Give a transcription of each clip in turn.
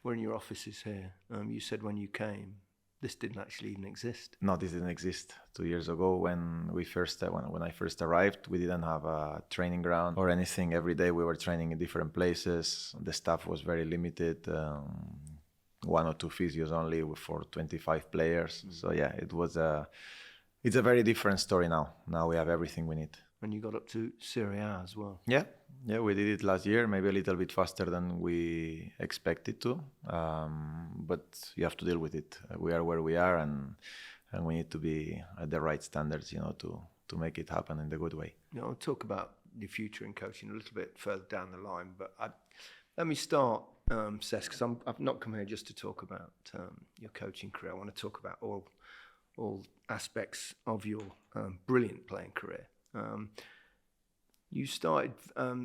We're in your offices here. You said when you came, this didn't actually even exist. No, this didn't exist 2 years ago when when I first arrived. We didn't have a training ground or anything. Every day we were training in different places. The staff was very limited. One or two physios only for 25 players. So yeah, it's a very different story now. Now we have everything we need. And you got up to Serie A as well. Yeah, we did it last year, maybe a little bit faster than we expected to. But you have to deal with it. We are where we are, and we need to be at the right standards, to make it happen in the good way. I'll talk about your future in coaching a little bit further down the line. But let me start, Cesc, because I've not come here just to talk about your coaching career. I want to talk about all aspects of your brilliant playing career. You started,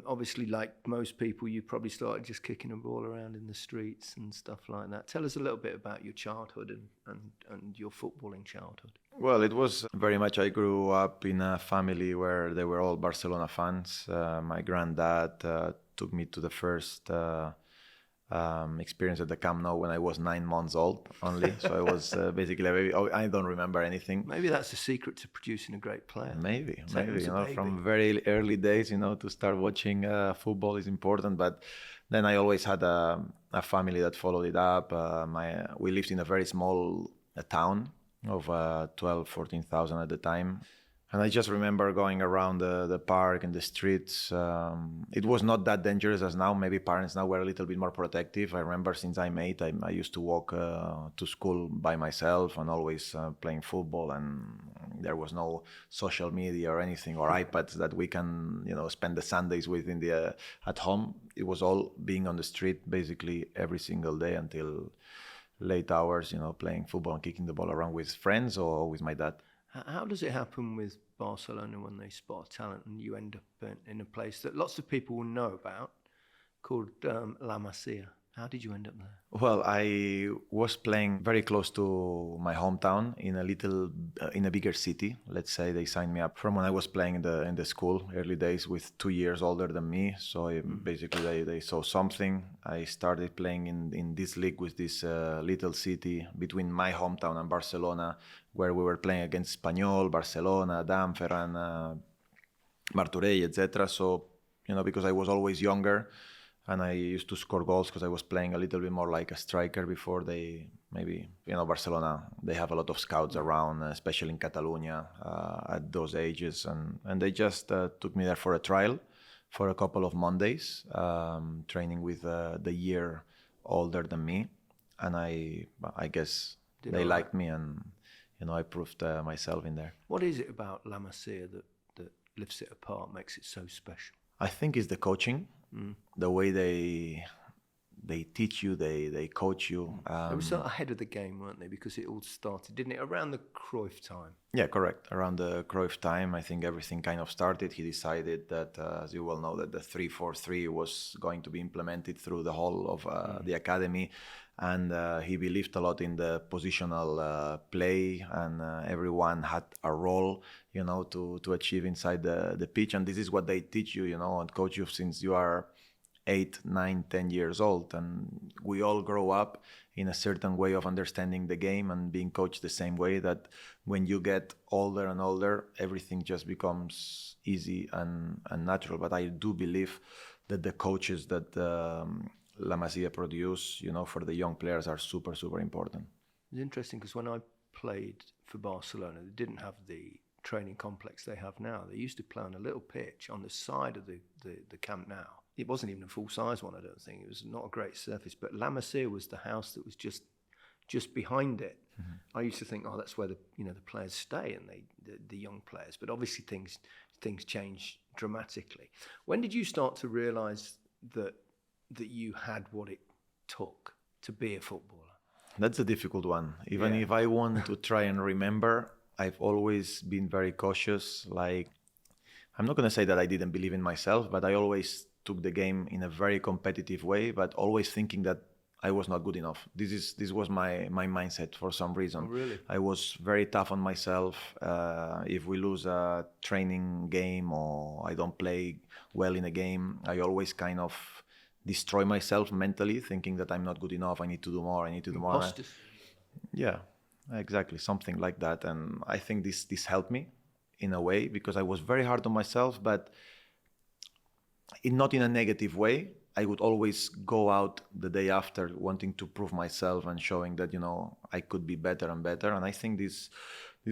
obviously, like most people, you probably started just kicking a ball around in the streets and stuff like that. Tell us a little bit about your childhood and your footballing childhood. Well, it was very much, I grew up in a family where they were all Barcelona fans. My granddad took me to the first experience at the Camp Nou when I was 9 months old only. So I was basically a baby. I don't remember anything. Maybe that's the secret to producing a great player. Maybe, from very early days, to start watching football is important. But then I always had a family that followed it up. We lived in a very small town of 12, 14,000 at the time. And I just remember going around the park and the streets. It was not that dangerous as now. Maybe parents now were a little bit more protective. I remember since I'm 8, I used to walk to school by myself and always playing football. And there was no social media or anything or iPads that we can, spend the Sundays with at home. It was all being on the street basically every single day until late hours, playing football and kicking the ball around with friends or with my dad. How does it happen with Barcelona when they spot talent and you end up in a place that lots of people will know about called La Masia? How did you end up there? Well, I was playing very close to my hometown in a bigger city. Let's say they signed me up from when I was playing in the school, early days, with 2 years older than me. So basically they saw something. I started playing in this league with this little city between my hometown and Barcelona, where we were playing against Espanyol, Barcelona, Danferan, Martorell, etc. So, because I was always younger, and I used to score goals because I was playing a little bit more like a striker before Barcelona, they have a lot of scouts around, especially in Catalonia at those ages. And they just took me there for a trial for a couple of Mondays, training with the year older than me. And I guess they liked me, and, I proved myself in there. What is it about La Masia that lifts it apart, makes it so special? I think it's the coaching. The way they teach you, they coach you. They were sort of ahead of the game, weren't they? Because it all started, didn't it, around the Cruyff time? Yeah, correct. Around the Cruyff time, I think everything kind of started. He decided that, as you well know, that the 3-4-3 was going to be implemented through the whole of the academy. And he believed a lot in the positional play, and everyone had a role, to achieve inside the pitch. And this is what they teach you, and coach you since you are 8, 9, 10 years old. And we all grow up in a certain way of understanding the game and being coached the same way, that when you get older and older, everything just becomes easy and natural. But I do believe that the coaches that La Masia produce, for the young players are super, super important. It's interesting because when I played for Barcelona, they didn't have the training complex they have now. They used to play on a little pitch on the side of the Camp Nou. It wasn't even a full-size one, I don't think. It was not a great surface. But La Masia was the house that was just behind it. Mm-hmm. I used to think, that's where the players stay, and the young players. But obviously things change dramatically. When did you start to realise that you had what it took to be a footballer? That's a difficult one. Even if I want to try and remember, I've always been very cautious. Like, I'm not going to say that I didn't believe in myself, but I always took the game in a very competitive way, but always thinking that I was not good enough. This was my mindset for some reason. Oh, really? I was very tough on myself. If we lose a training game or I don't play well in a game, I always kind of destroy myself mentally, thinking that I'm not good enough. I need to do more. I need to do more. Imposters. Yeah, exactly, something like that. And I think this helped me in a way, because I was very hard on myself, but not in a negative way. I would always go out the day after wanting to prove myself and showing that, I could be better and better. And I think this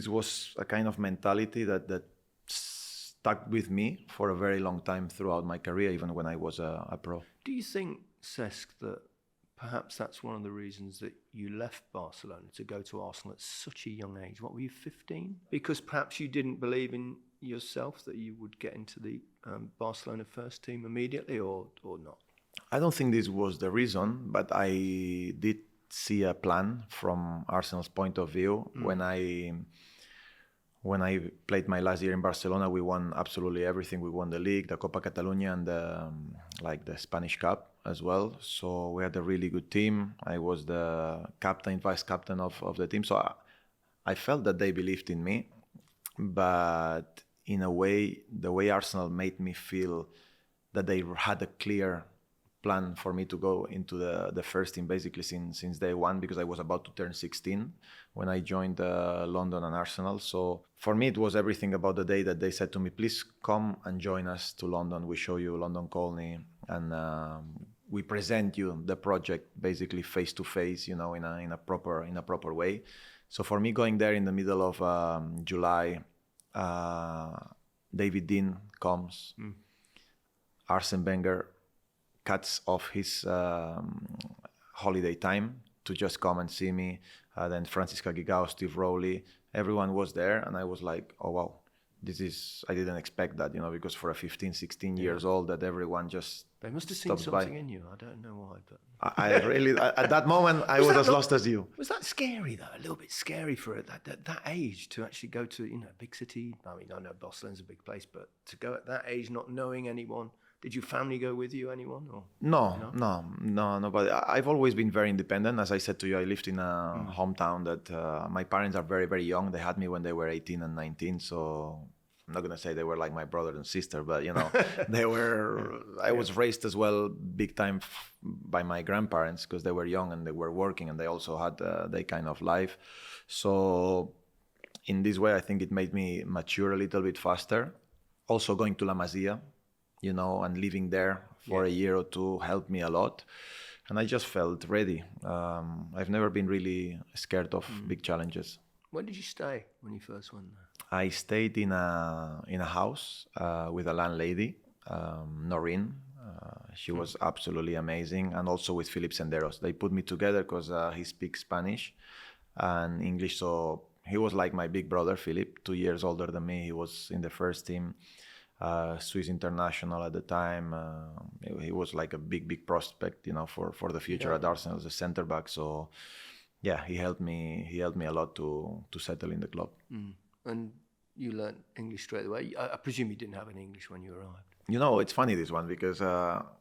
was a kind of mentality that stuck with me for a very long time throughout my career, even when I was a pro. Do you think, Cesc, that perhaps that's one of the reasons that you left Barcelona to go to Arsenal at such a young age? What were you, 15? Because perhaps you didn't believe in yourself that you would get into the Barcelona first team immediately, or not? I don't think this was the reason, but I did see a plan from Arsenal's point of view. When I played my last year in Barcelona, we won absolutely everything. We won the league, the Copa Catalunya, and the Spanish Cup as well. So we had a really good team. I was the captain, vice captain of the team. So I felt that they believed in me. But in a way, the way Arsenal made me feel that they had a clear plan for me to go into the first team basically since day one, because I was about to turn 16 when I joined London and Arsenal. So for me, it was everything about the day that they said to me, please come and join us to London. We show you London Colney, and we present you the project basically face to face, in a proper way. So for me, going there in the middle of July, David Dean comes, Arsène Wenger cuts off his holiday time to just come and see me. Then Francisca Gigao, Steve Rowley, everyone was there. And I was like, oh, wow, I didn't expect that, because for a 15, 16 years old, that everyone just They must have seen something in you. I don't know why, but... I really, at that moment, I was as lost as you. Was that scary, though? A little bit scary for that age to actually go to, a big city? I mean, I know Barcelona's a big place, but to go at that age, not knowing anyone... Did your family go with you, anyone? Or? No. But I've always been very independent. As I said to you, I lived in a hometown that my parents are very, very young. They had me when they were 18 and 19. So I'm not going to say they were like my brother and sister, but, they were... I was raised as well big time by my grandparents, because they were young and they were working, and they also had their kind of life. So in this way, I think it made me mature a little bit faster. Also going to La Masia, and living there for a year or two helped me a lot. And I just felt ready. I've never been really scared of big challenges. Where did you stay when you first went there? I stayed in a house with a landlady, Noreen. She was absolutely amazing. And also with Philip Senderos. They put me together because he speaks Spanish and English. So he was like my big brother, Philip, 2 years older than me. He was in the first team. Swiss international at the time. He was like a big prospect, for the future at Arsenal as a centre back. So, yeah, he helped me a lot to settle in the club. And you learned English straight away. I presume you didn't have any English when you arrived. It's funny, this one, because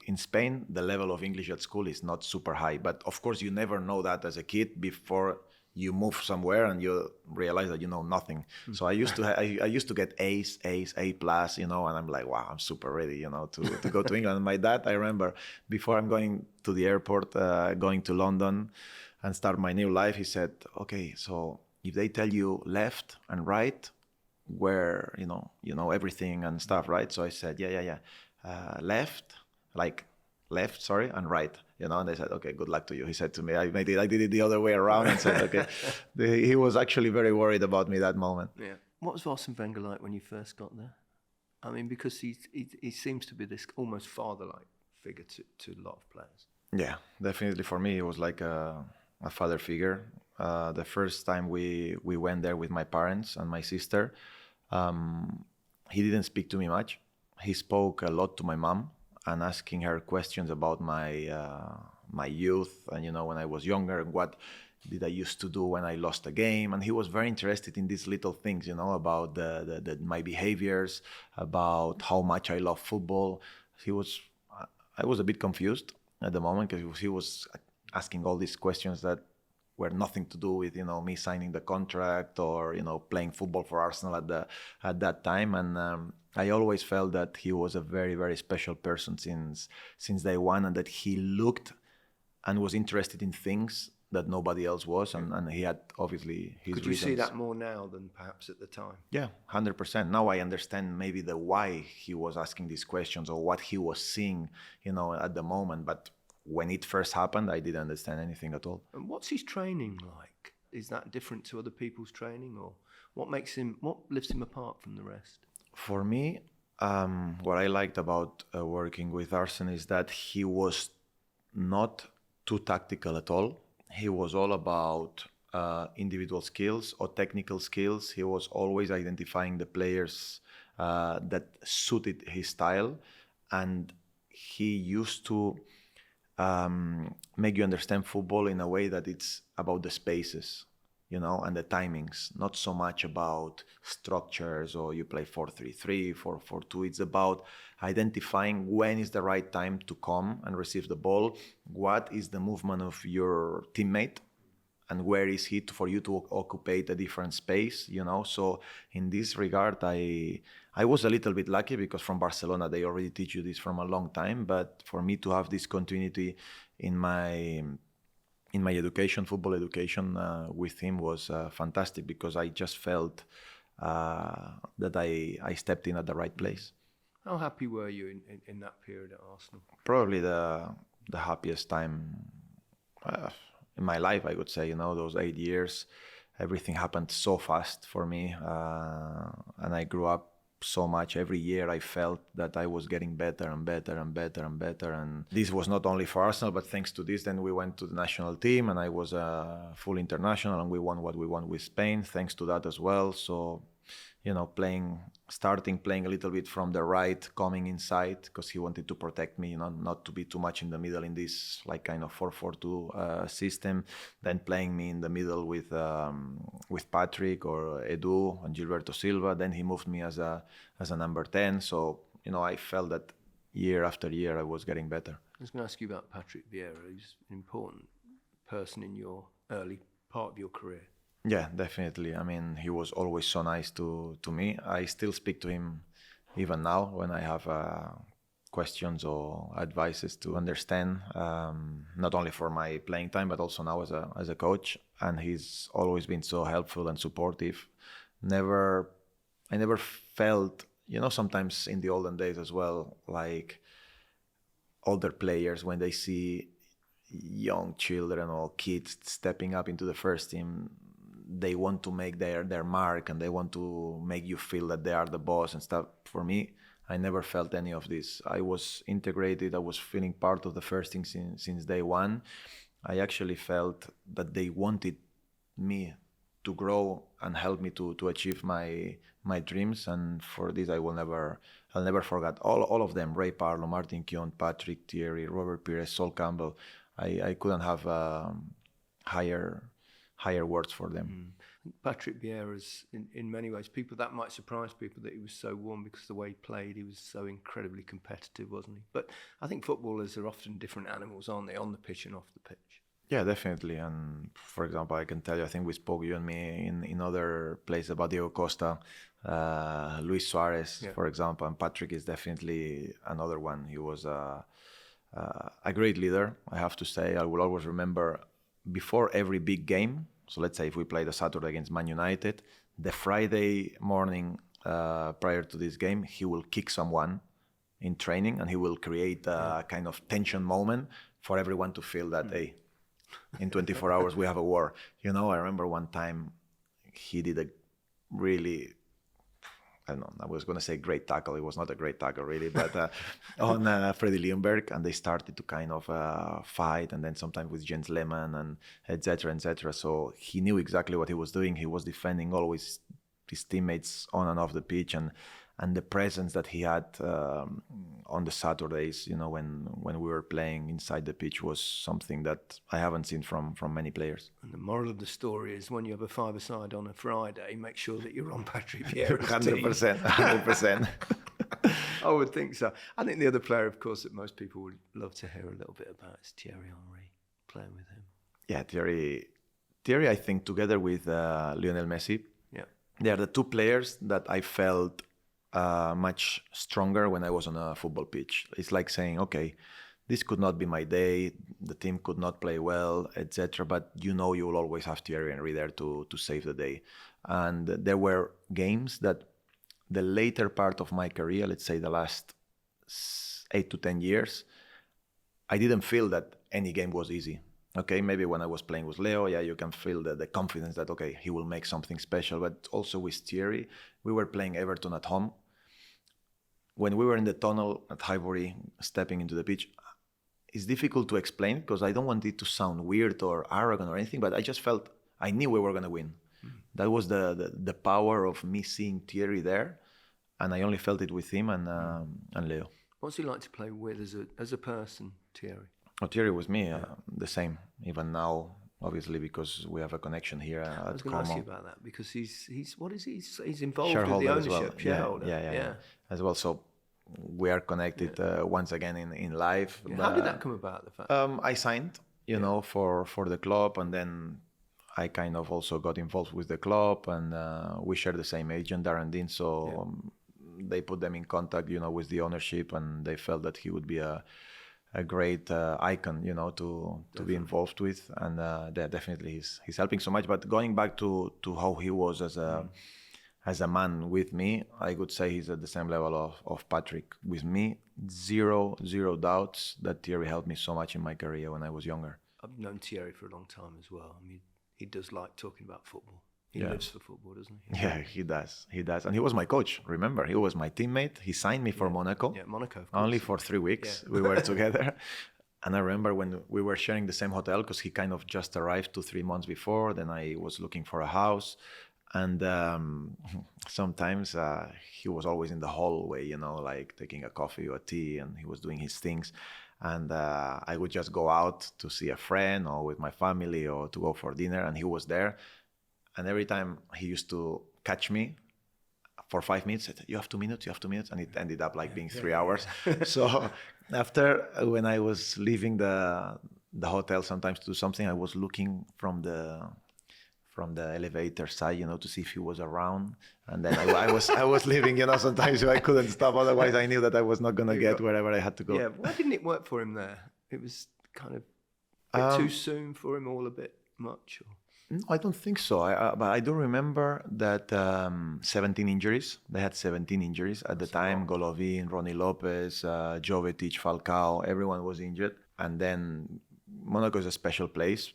in Spain the level of English at school is not super high. But of course, you never know that as a kid before you move somewhere and you realize that you know nothing. So I used to get A's, A plus, and I'm like, wow, I'm super ready, to go to England. And my dad, I remember, before I'm going to the airport, going to London and start my new life, he said, okay, so if they tell you left and right, where, you know everything and stuff, right? So I said, yeah. Left, and right. And they said, okay, good luck to you. He said to me, I did it the other way around and said, okay. He was actually very worried about me that moment. Yeah. What was Arsène Wenger like when you first got there? I mean, because he seems to be this almost father-like figure to a lot of players. Yeah, definitely for me, it was like a father figure. The first time we went there with my parents and my sister, he didn't speak to me much. He spoke a lot to my mom, and asking her questions about my youth and, when I was younger, and what did I used to do when I lost a game. And he was very interested in these little things, about my behaviors, about how much I love football. I was a bit confused at the moment, because he was asking all these questions that were nothing to do with me signing the contract or playing football for Arsenal at that time. And I always felt that he was a very, very special person since day one, and that he looked and was interested in things that nobody else was, and he had obviously his Could you reasons. see that more now than perhaps at the time? Yeah, 100%. Now I understand maybe the why he was asking these questions or what he was seeing, at the moment. But when it first happened, I didn't understand anything at all. And what's his training like? Is that different to other people's training, or what lifts him apart from the rest? For me, what I liked about working with Arsène is that he was not too tactical at all. He was all about individual skills or technical skills. He was always identifying the players that suited his style, and he used to make you understand football in a way that it's about the spaces, and the timings, not so much about structures or you play 4-3-3, 4-4-2. It's about identifying when is the right time to come and receive the ball, what is the movement of your teammate, and where is he for you to occupy a different space, So in this regard, I was a little bit lucky because from Barcelona, they already teach you this from a long time. But for me to have this continuity in my education, football education, with him was fantastic, because I just felt that I stepped in at the right place. How happy were you in that period at Arsenal? Probably the happiest time in my life, I would say. Those 8 years, everything happened so fast for me, and I grew up so much. Every year I felt that I was getting better and better and better and better. And this was not only for Arsenal, but thanks to this, then we went to the national team and I was a full international, and we won what we won with Spain, thanks to that as well. So, starting playing a little bit from the right, coming inside, because he wanted to protect me, not to be too much in the middle in this like kind of 4-4-2 system. Then playing me in the middle with Patrick or Edu and Gilberto Silva. Then he moved me as a number 10. So I felt that year after year I was getting better. I was going to ask you about Patrick Vieira, who's an important person in your early part of your career. Yeah, definitely. I mean, he was always so nice to me. I still speak to him even now when I have questions or advices to understand, not only for my playing time, but also now as a coach. And he's always been so helpful and supportive. I never felt, sometimes in the olden days as well, like older players, when they see young children or kids stepping up into the first team, they want to make their mark, and they want to make you feel that they are the boss and stuff. For me, I never felt any of this. I was integrated. I was feeling part of the first team since day one. I actually felt that they wanted me to grow and help me to achieve my dreams. And for this, I'll never forget all of them: Ray Parlow, Martin Keown, Patrick, Thierry, Robert Pires, Sol Campbell. I couldn't have higher words for them. Patrick Vieira's, in many ways, that might surprise people that he was so warm, because the way he played, he was so incredibly competitive, wasn't he? But I think footballers are often different animals, aren't they, on the pitch and off the pitch? Yeah, definitely. And for example, I can tell you, I think we spoke, you and me, in other places about Diego Costa, Luis Suarez, for example, and Patrick is definitely another one. He was a great leader, I have to say. I will always remember, before every big game, so let's say if we played a Saturday against Man United, the Friday morning prior to this game, he will kick someone in training, and he will create a kind of tension moment for everyone to feel that, hey, in 24 hours we have a war. I remember one time he did a really, I don't know, I was going to say great tackle. It was not a great tackle, really, but on Freddie Ljungberg, and they started to kind of fight, and then sometimes with Jens Lehmann and et cetera. So he knew exactly what he was doing. He was defending always his teammates on and off the pitch, and the presence that he had on the Saturdays, when we were playing inside the pitch, was something that I haven't seen from many players. And the moral of the story is, when you have a five-a-side on a Friday, make sure that you're on Patrick Vieira's team. 100%. I would think so. I think the other player, of course, that most people would love to hear a little bit about is Thierry Henry, playing with him. Yeah, Thierry, I think, together with Lionel Messi, they are the two players that I felt much stronger when I was on a football pitch. It's like saying, okay, this could not be my day, the team could not play well, etc. But you will always have Thierry Henry there to save the day. And there were games that the later part of my career, let's say the last 8 to 10 years, I didn't feel that any game was easy. Okay, maybe when I was playing with Leo, you can feel the confidence that, okay, he will make something special. But also with Thierry, we were playing Everton at home. When we were in the tunnel at Highbury, stepping into the pitch, it's difficult to explain because I don't want it to sound weird or arrogant or anything, but I just felt, I knew we were going to win. Mm-hmm. That was the power of me seeing Thierry there, and I only felt it with him and Leo. What's he like to play with as a person, Thierry? Oh, Thierry with me, the same. Even now, obviously, because we have a connection here at Como. I was going to ask you about that because he's what is he? He's involved with the ownership, well. Shareholder. Yeah, as well. So we are connected once again in live. Yeah. How did that come about? The fact I signed, for the club, and then I kind of also got involved with the club, and we share the same agent, Darren Dean. So they put them in contact, with the ownership, and they felt that he would be a great icon, to be involved with, and definitely he's helping so much. But going back to how he was as a man with me, I would say he's at the same level of Patrick with me. Zero doubts that Thierry helped me so much in my career when I was younger. I've known Thierry for a long time as well. I mean, he does like talking about football. He lives for football, doesn't he? Yeah, he does. And he was my coach. Remember, he was my teammate. He signed me for Monaco. Yeah, Monaco, of course. Only for 3 weeks. We were together. And I remember when we were sharing the same hotel, because he kind of just arrived 2-3 months before. Then I was looking for a house. And sometimes he was always in the hallway, like taking a coffee or tea, and he was doing his things. And I would just go out to see a friend or with my family or to go for dinner, and he was there. And every time he used to catch me for 5 minutes, said, you have 2 minutes, and it ended up like being 3 hours. So after, when I was leaving the hotel sometimes to do something, I was looking from the elevator side, to see if he was around. And then I was leaving, sometimes so I couldn't stop. Otherwise, I knew that I was not going to get wherever I had to go. Yeah, why didn't it work for him there? It was kind of a bit too soon for him, all a bit much? Or? No, I don't think so. But I do remember that 17 injuries. They had 17 injuries at the time. Golovin, Ronnie Lopez, Jovetic, Falcao, everyone was injured. And then Monaco is a special place.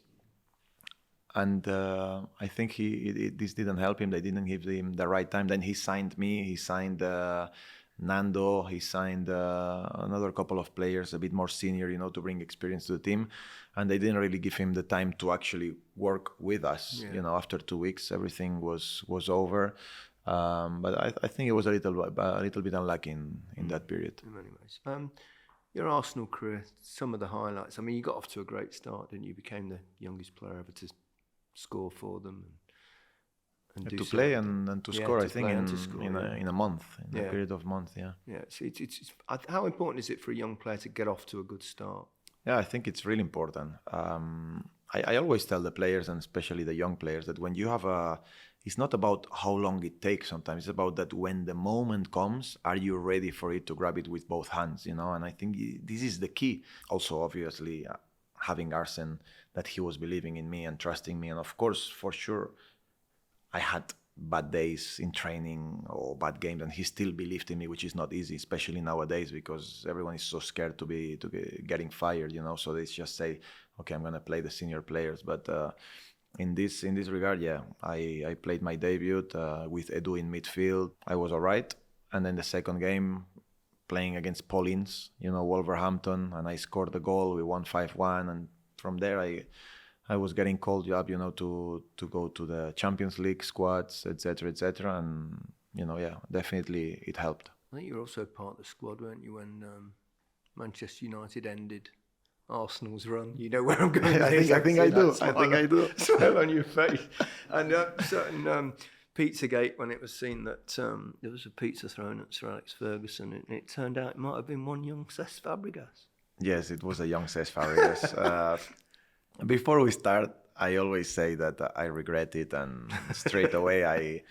And I think this didn't help him. They didn't give him the right time. Then he signed me. He signed Nando. He signed another couple of players, a bit more senior, to bring experience to the team. And they didn't really give him the time to actually work with us. Yeah. After 2 weeks, everything was over. But I think it was a little bit unlucky in that period. In many ways. Your Arsenal career, some of the highlights. I mean, you got off to a great start, didn't you? Became the youngest player ever to score for them. And to play and to score, I think, in a month, in a period of month, Yeah, it's how important is it for a young player to get off to a good start? Yeah, I think it's really important. I always tell the players, and especially the young players, that when you have it's not about how long it takes sometimes, it's about that when the moment comes, are you ready for it to grab it with both hands, And I think this is the key. Also, obviously, having Arsène, that he was believing in me and trusting me. And of course, for sure, I had bad days in training or bad games, and he still believed in me, which is not easy, especially nowadays, because everyone is so scared to be getting fired, So they just say, okay, I'm gonna play the senior players. But in this regard, I played my debut with Edu in midfield. I was all right, and then the second game, playing against Paulins, Wolverhampton, and I scored the goal. We won 5-1, and from there I was getting called up, to go to the Champions League squads, etc., and definitely it helped. I think you were also part of the squad, weren't you, when Manchester United ended Arsenal's run? You know where I'm going. I think I do. Smile on your face. And certain Pizzagate, when it was seen that there was a pizza thrown at Sir Alex Ferguson, and it turned out it might have been one young Cesc Fàbregas. Yes, it was a young Cesc Fàbregas. Before we start, I always say that I regret it, and straight away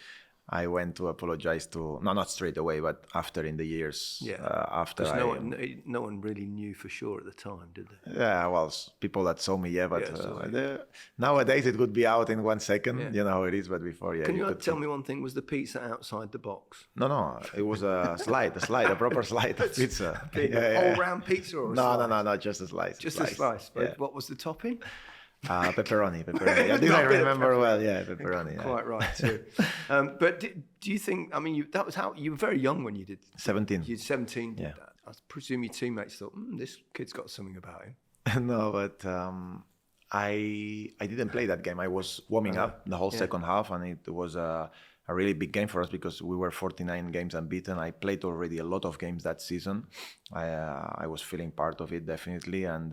I went to apologize to, no, not straight away, but after in the years, after Because no one really knew for sure at the time, did they? Yeah, well, people that saw me, but nowadays it would be out in 1 second. Yeah. You know how it is, but before, Can you tell me one thing? Was the pizza outside the box? No, it was a proper slide of pizza. All round pizza or a slice? No, just a slice. Just a slice. But what was the topping? Pepperoni. I think I remember well. Yeah, pepperoni. Quite right too. But do you think? I mean, that was how you were very young when you did. 17. You 17 did that. I presume your teammates thought, this kid's got something about him. No, but I didn't play that game. I was warming up the whole second half, and it was a really big game for us because we were 49 games unbeaten. I played already a lot of games that season. I was feeling part of it definitely, and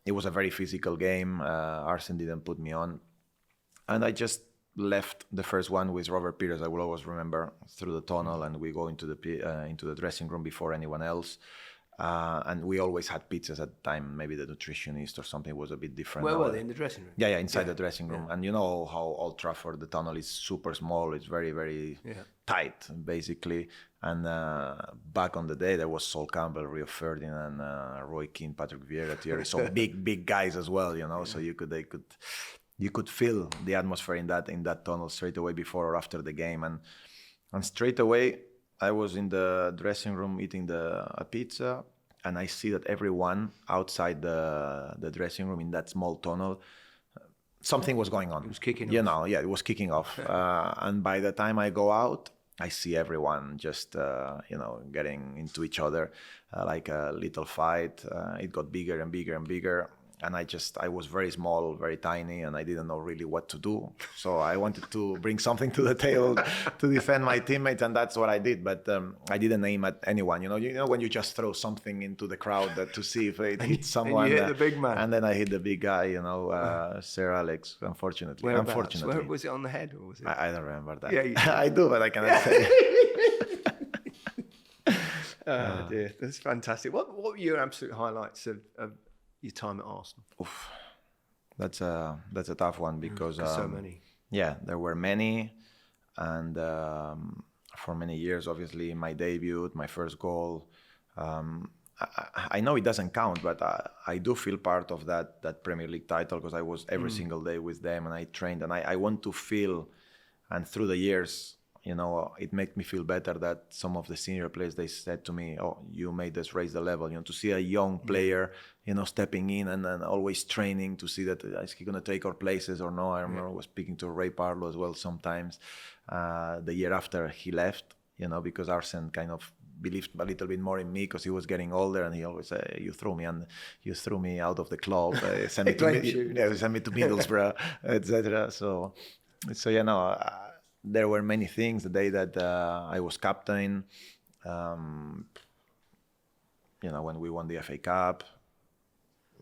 it was a very physical game. Arsène didn't put me on, and I just left the first one with Robert Pires. I will always remember, through the tunnel, and we go into the dressing room before anyone else. And we always had pizzas at the time. Maybe the nutritionist or something was a bit different. Where were they? In the dressing room? Yeah, inside the dressing room. And you know how Old Trafford, the tunnel is super small. It's very, very tight, basically. And back on the day, there was Sol Campbell, Rio Ferdinand, Roy Keane, Patrick Vieira, Thierry. So big guys as well, you know. So you could feel the atmosphere in that tunnel straight away before or after the game. And straight away, I was in the dressing room eating a pizza, and I see that everyone outside the dressing room in that small tunnel, something was going on. It was kicking off. It was kicking off. And by the time I go out, I see everyone just, getting into each other, like a little fight. It got bigger and bigger and bigger. And I was very small, very tiny, and I didn't know really what to do. So I wanted to bring something to the table to defend my teammates, and that's what I did. But I didn't aim at anyone. You know when you just throw something into the crowd to see if it hits someone. And you hit the big man. And then I hit the big guy, Sir Alex, unfortunately. Where was it, on the head? Or was it? I don't remember that. Yeah, I do, but I cannot say. Oh, dear. That's fantastic. What were your absolute highlights of your time at Arsenal? Oof. That's a tough one because so many. Yeah, there were many, and for many years, obviously, my debut, my first goal. I know it doesn't count, but I do feel part of that Premier League title because I was every single day with them, and I trained, and I want to feel, and through the years, it made me feel better that some of the senior players, they said to me, "Oh, you made us raise the level." To see a young player, stepping in and then always training to see that is he going to take our places or no. I remember I was speaking to Ray Parlow as well sometimes. The year after he left, because Arsène kind of believed a little bit more in me because he was getting older, and he always said, "You threw me out of the club, send me to Middlesbrough, etc." So there were many things. The day that I was captain, when we won the FA Cup,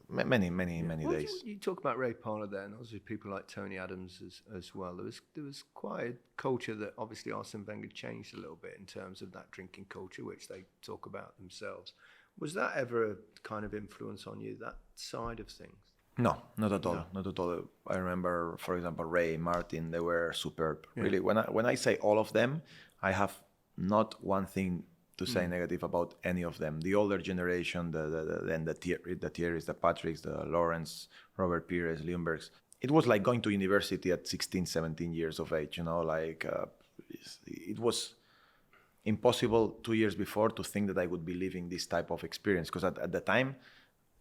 many days. You talk about Ray Parlour there, and obviously people like Tony Adams as well. There was quite a culture that obviously Arsène Wenger changed a little bit in terms of that drinking culture, which they talk about themselves. Was that ever a kind of influence on you, that side of things? No, not at all. Not at all. I remember, for example, Ray, Martin, they were superb. Yeah. Really, when I say all of them, I have not one thing to say negative about any of them. The older generation, the Thierrys, the Patricks, the Lawrence, Robert Pires, Ljungbergs. It was like going to university at 16, 17 years of age, it was impossible 2 years before to think that I would be living this type of experience. Because at the time,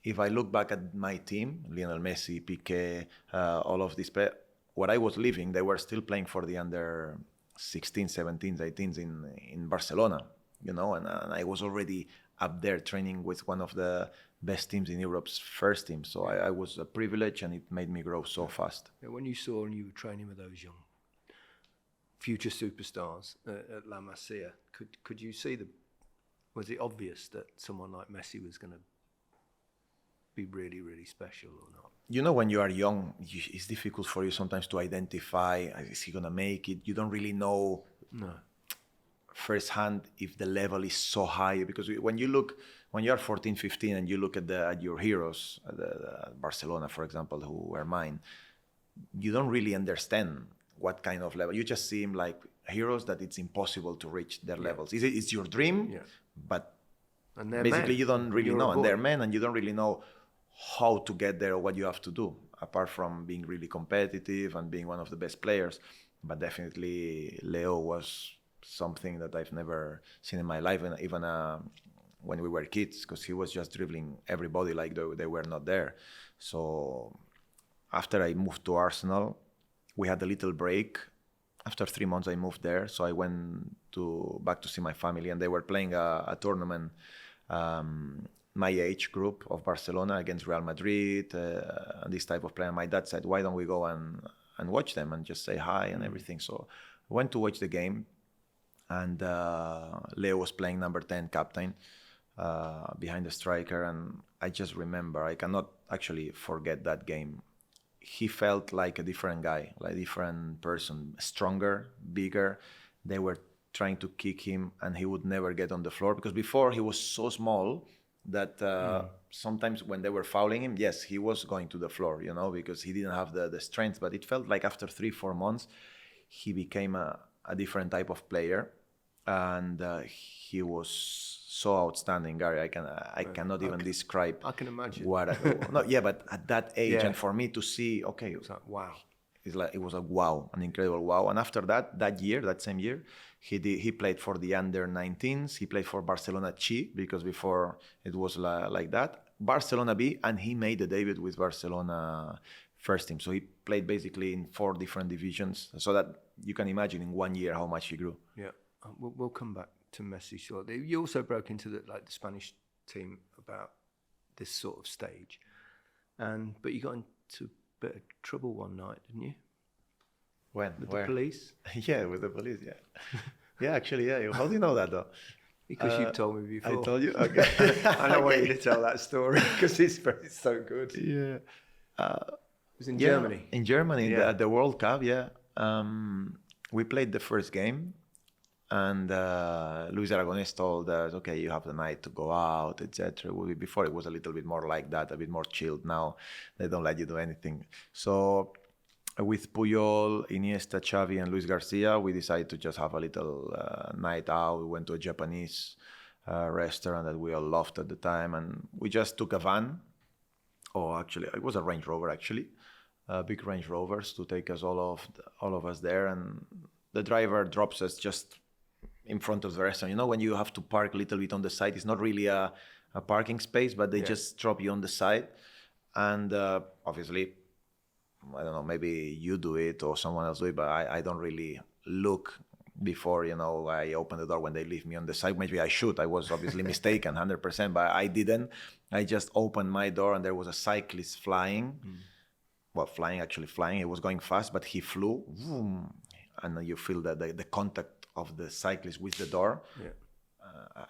if I look back at my team, Lionel Messi, Piqué, all of these players, what I was living, they were still playing for the under 16, 17s, 18s in Barcelona, and I was already up there training with one of the best teams in Europe's first team. So I was a privilege, and it made me grow so fast. When you saw and you were training with those young future superstars at La Masia, could you see was it obvious that someone like Messi was going to be really, really special or not? When you are young, it's difficult for you sometimes to identify, is he going to make it? You don't really know firsthand if the level is so high, because when you are 14, 15 and you look at your heroes, the Barcelona, for example, who were mine, you don't really understand what kind of level. You just see him like heroes that it's impossible to reach their levels. It's your dream, but basically you don't really know. And they're men, and you don't really know how to get there or what you have to do, apart from being really competitive and being one of the best players. But definitely Leo was something that I've never seen in my life, and even when we were kids, because he was just dribbling everybody like they were not there. So after I moved to Arsenal, we had a little break. After 3 months, I moved there. So I went back to see my family, and they were playing a tournament, my age group of Barcelona against Real Madrid, and this type of player. My dad said, why don't we go and watch them and just say hi and everything. So I went to watch the game, and Leo was playing number 10 captain behind the striker, and I just remember, I cannot actually forget that game. He felt like a different guy, like a different person, stronger, bigger. They were trying to kick him, and he would never get on the floor, because before he was so small that sometimes when they were fouling him, yes, he was going to the floor, because he didn't have the strength. But it felt like after 3-4 months, he became a different type of player, and he was so outstanding, Gary. I cannot even describe. I can imagine. But at that age, and for me to see, okay, it's like, wow. It was a wow, an incredible wow. And after that same year, he played for the under-19s. He played for Barcelona C, because before it was like that. Barcelona B, and he made the debut with Barcelona first team. So he played basically in 4 different divisions. So that you can imagine in 1 year how much he grew. Yeah, we'll come back to Messi shortly. You also broke into the Spanish team about this sort of stage, but you got into a bit of trouble one night, didn't you? When? With Where? the police? Yeah, with the police, yeah. Yeah, actually, yeah. How do you know that, though? Because you've told me before. I told you? Okay. I don't want you to tell that story, because it's so good. Yeah. It was in Germany. In Germany, at the World Cup, yeah. We played the first game, and Luis Aragones told us, okay, you have the night to go out, etc. Before it was a little bit more like that, a bit more chilled. Now they don't let you do anything. So with Puyol, Iniesta, Xavi, and Luis Garcia, we decided to just have a little night out. We went to a Japanese restaurant that we all loved at the time, and we just took a van. Oh, actually, it was a Range Rover, actually. Big Range Rovers to take us all of us there, and the driver drops us just in front of the restaurant. When you have to park a little bit on the side, it's not really a parking space, but they just drop you on the side. And obviously, I don't know, maybe you do it or someone else do it, but I don't really look before, I open the door when they leave me on the side. Maybe I should. I was obviously mistaken 100%, but I didn't. I just opened my door, and there was a cyclist flying. Well, actually flying. He was going fast, but he flew. Vroom, and you feel the contact of the cyclist with the door. Yeah.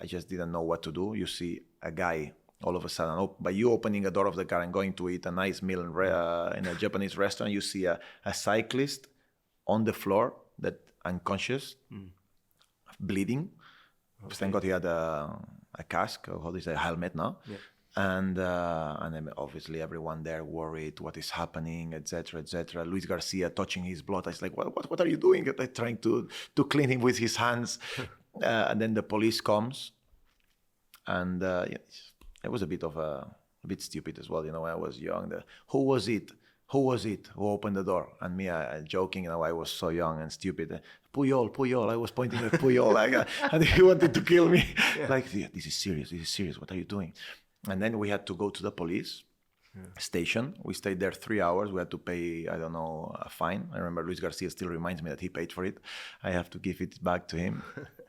I just didn't know what to do. You see a guy all of a sudden, by you opening a door of the car and going to eat a nice meal in a Japanese restaurant, you see a cyclist on the floor, that unconscious, bleeding. Okay. Thank God he had a cask, or how do you say, a helmet now. Yeah. And then obviously everyone there worried, what is happening, etc., etc. Luis Garcia touching his blood. I was like, what are you doing? They're trying to clean him with his hands. And then the police comes, and it was a bit stupid as well. When I was young, who was it who opened the door? And me, joking, I was so young and stupid. Puyol, I was pointing at Puyol, and he wanted to kill me. Yeah. Like, this is serious, what are you doing? And then we had to go to the police station. We stayed there 3 hours. We had to pay, I don't know, a fine. I remember Luis Garcia still reminds me that he paid for it. I have to give it back to him.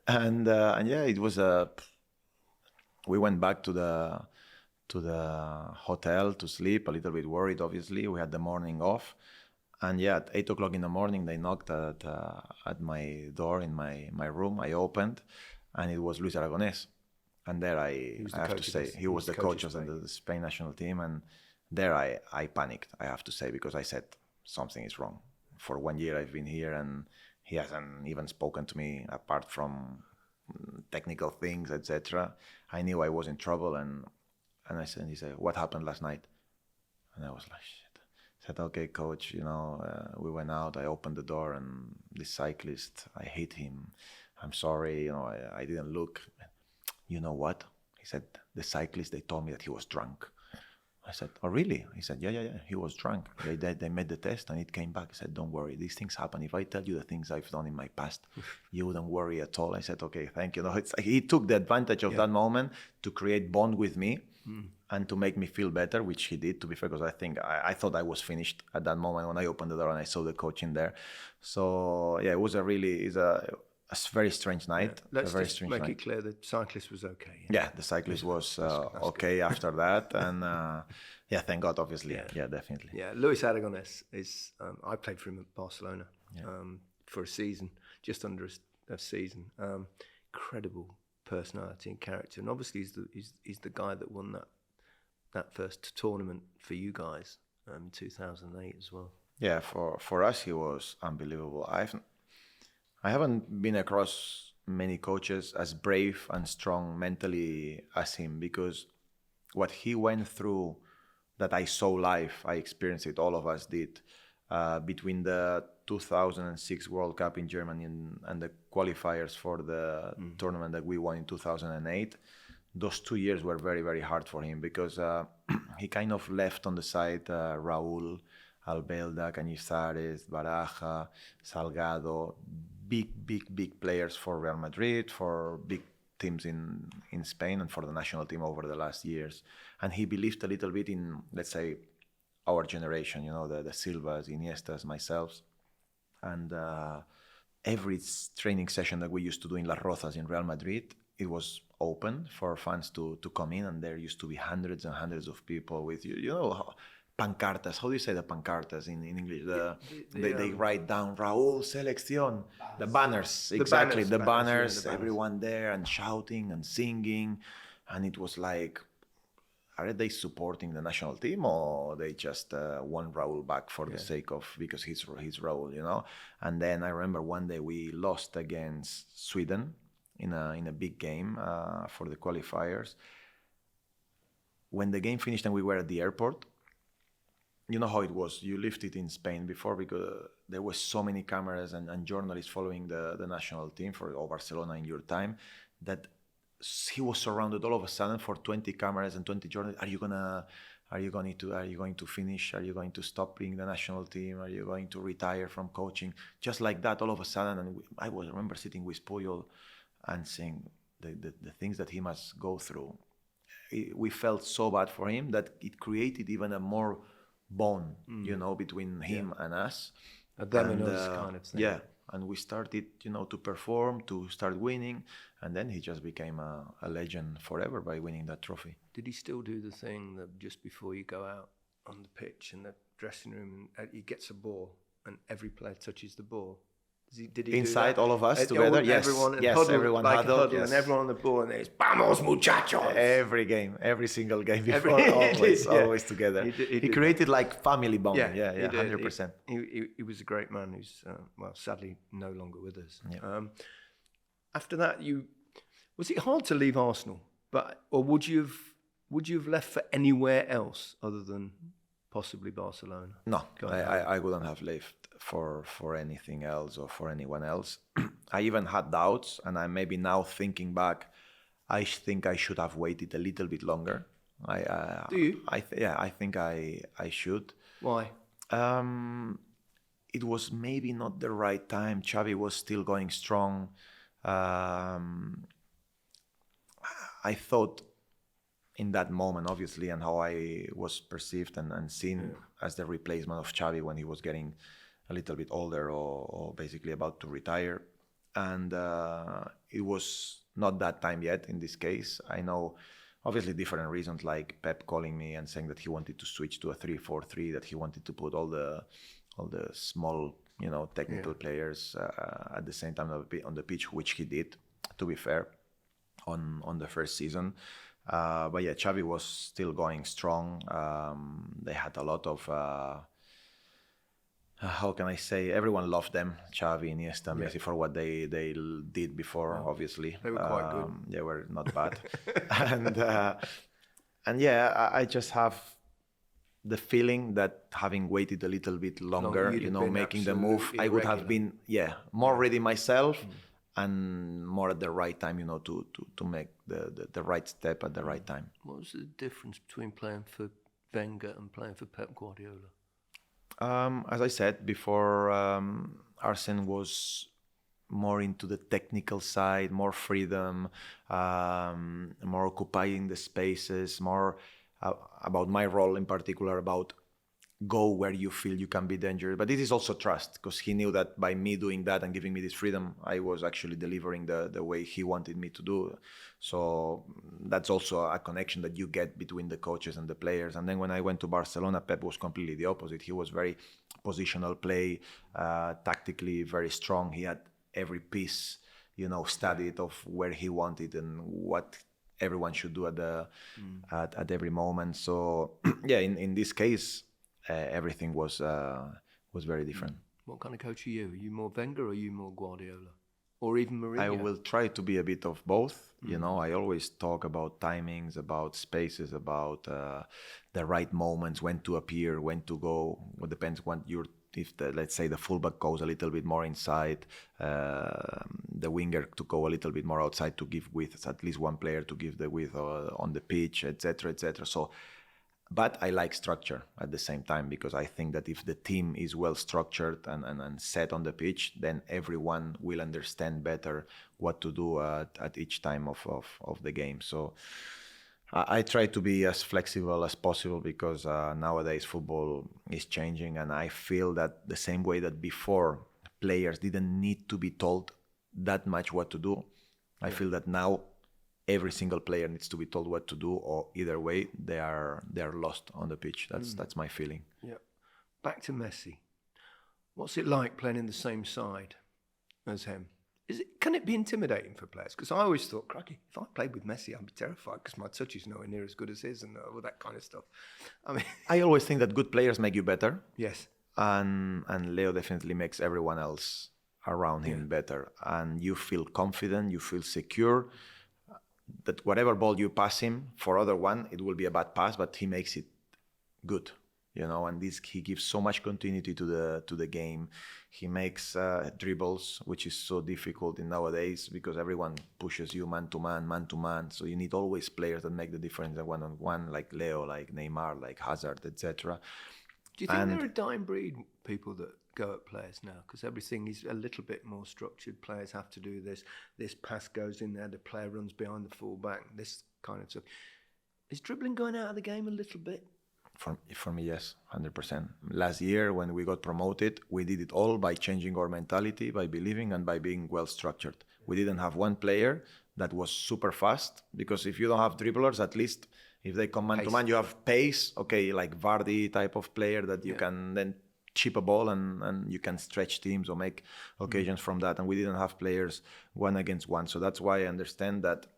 and yeah, it was we went back to the hotel to sleep, a little bit worried, obviously. We had the morning off. And yeah, at 8 o'clock in the morning, they knocked at my door in my room. I opened, and it was Luis Aragones. And there I have to say, he was the coach of the Spain national team. And there I panicked, I have to say, because I said, something is wrong. For 1 year I've been here, and he hasn't even spoken to me apart from technical things, etc. I knew I was in trouble, and he said, "What happened last night?" And I was like, "Shit." I said, "Okay, coach, we went out. I opened the door, and this cyclist, I hit him. I'm sorry, I didn't look." "You know what?" He said, "The cyclist, they told me that he was drunk." I said, "Oh, really?" He said, yeah, he was drunk. They made the test and it came back. I said, "Don't worry, these things happen. If I tell you the things I've done in my past, you wouldn't worry at all." I said, "Okay, thank you." It's like he took the advantage of that moment to create bond with me and to make me feel better, which he did, to be fair, because I thought I was finished at that moment when I opened the door and I saw the coach in there. So yeah, it was a very strange night. Let's just make it clear the cyclist was okay. Yeah, the cyclist was okay after that, and thank God, obviously. Yeah, definitely. Yeah, Luis Aragones is. I played for him at Barcelona for a season, just under a season. Incredible personality and character, and obviously he's the guy that won that first tournament for you guys in 2008 as well. Yeah, for us he was unbelievable. I haven't been across many coaches as brave and strong mentally as him, because what he went through that I saw live, I experienced it, all of us did, between the 2006 World Cup in Germany and the qualifiers for the tournament that we won in 2008. Those 2 years were very, very hard for him, because he kind of left on the side Raúl, Albelda, Cañizares, Baraja, Salgado, big players for Real Madrid, for big teams in Spain, and for the national team over the last years. And he believed a little bit in, let's say, our generation, the Silvas, Iniestas, myself. And every training session that we used to do in Las Rozas in Real Madrid, it was open for fans to come in, and there used to be hundreds and hundreds of people with, pancartas. How do you say the pancartas in English? They write down Raúl Selección. The banners, exactly. The banners, everyone there and shouting and singing. And it was like, are they supporting the national team, or they just want Raúl back for the sake of, because he's Raúl, And then I remember one day we lost against Sweden in a big game for the qualifiers. When the game finished and we were at the airport, you know how it was. You lived it in Spain before, because there were so many cameras and journalists following the national team for Barcelona in your time, that he was surrounded all of a sudden for 20 cameras and 20 journalists. Are you going to finish? Are you going to stop being the national team? Are you going to retire from coaching? Just like that, all of a sudden. And I remember sitting with Puyol and seeing the things that he must go through. We felt so bad for him that it created even a more bond, between him and us. A them and us kind of thing. Yeah, and we started, to perform, to start winning, and then he just became a legend forever by winning that trophy. Did he still do the thing that just before you go out on the pitch in the dressing room, and he gets a ball and every player touches the ball? Did he inside all of us together? Yes, everyone huddled, and everyone on the ball, and there's "Vamos, muchachos!" Every game, every single game before, always together. He created like family bond. Yeah, 100%. He was a great man who's sadly no longer with us. Yeah. After that, was it hard to leave Arsenal? Or would you have left for anywhere else other than possibly Barcelona? No, I wouldn't have left for anything else or for anyone else. I even had doubts, and I maybe now thinking back, I think I should have waited a little bit longer. Do you? I think I should. Why? It was maybe not the right time. Xavi was still going strong. I thought in that moment, obviously, and how I was perceived and seen as the replacement of Xavi when he was getting a little bit older or basically about to retire. And it was not that time yet in this case. I know obviously different reasons, like Pep calling me and saying that he wanted to switch to a 3-4-3, that he wanted to put all the small, technical players at the same time on the pitch, which he did, to be fair, on the first season. But yeah, Xavi was still going strong. They had a lot of how can I say, everyone loved them, Xavi, Iniesta, Messi, for what they did before, obviously. They were quite good. They were not bad. and yeah, I just have the feeling that having waited a little bit longer, making the move, I would have been, more ready myself and more at the right time, to make the right step at the right time. What was the difference between playing for Wenger and playing for Pep Guardiola? As I said before, Arsène was more into the technical side, more freedom, more occupying the spaces, more about my role in particular, about go where you feel you can be dangerous. But it is also trust, because he knew that by me doing that and giving me this freedom, I was actually delivering the way he wanted me to do. So that's also a connection that you get between the coaches and the players. And then when I went to Barcelona, Pep was completely the opposite. He was very positional play, tactically very strong. He had every piece, studied of where he wanted and what everyone should do at every moment. So yeah, in this case, everything was very different. What kind of coach are you? Are you more Wenger or are you more Guardiola? Or even Mourinho? I will try to be a bit of both. I always talk about timings, about spaces, about the right moments, when to appear, when to go. It depends let's say the fullback goes a little bit more inside, the winger to go a little bit more outside to give width, at least one player to give the width on the pitch, etc., etc. So, but I like structure at the same time, because I think that if the team is well structured and set on the pitch, then everyone will understand better what to do at each time of the game. So I try to be as flexible as possible, because nowadays football is changing, and I feel that the same way that before players didn't need to be told that much what to do, I feel that now every single player needs to be told what to do, or either way they are lost on the pitch. That's my feeling. Yeah. Back to Messi. What's it like playing in the same side as him? Can it be intimidating for players? Because I always thought, cracky, if I played with Messi, I'd be terrified, because my touch is nowhere near as good as his, and all that kind of stuff. I always think that good players make you better. Yes. And Leo definitely makes everyone else around him better. And you feel confident, you feel secure, that whatever ball you pass him, for other one, it will be a bad pass, but he makes it good. And he gives so much continuity to the game. He makes dribbles, which is so difficult in nowadays, because everyone pushes you man to man. So you need always players that make the difference at one-on-one, like Leo, like Neymar, like Hazard, etc. Do you think they're a dying breed, people that go at players now? Because everything is a little bit more structured. Players have to do this. This pass goes in there. The player runs behind the fullback. This kind of stuff. Is dribbling going out of the game a little bit? For me, yes, 100%. Last year, when we got promoted, we did it all by changing our mentality, by believing, and by being well structured. We didn't have one player that was super fast, because if you don't have dribblers, at least if they come man to man, you have pace. Okay, like Vardy type of player that you can then chip a ball and you can stretch teams or make occasions from that. And we didn't have players one against one. So that's why I understand that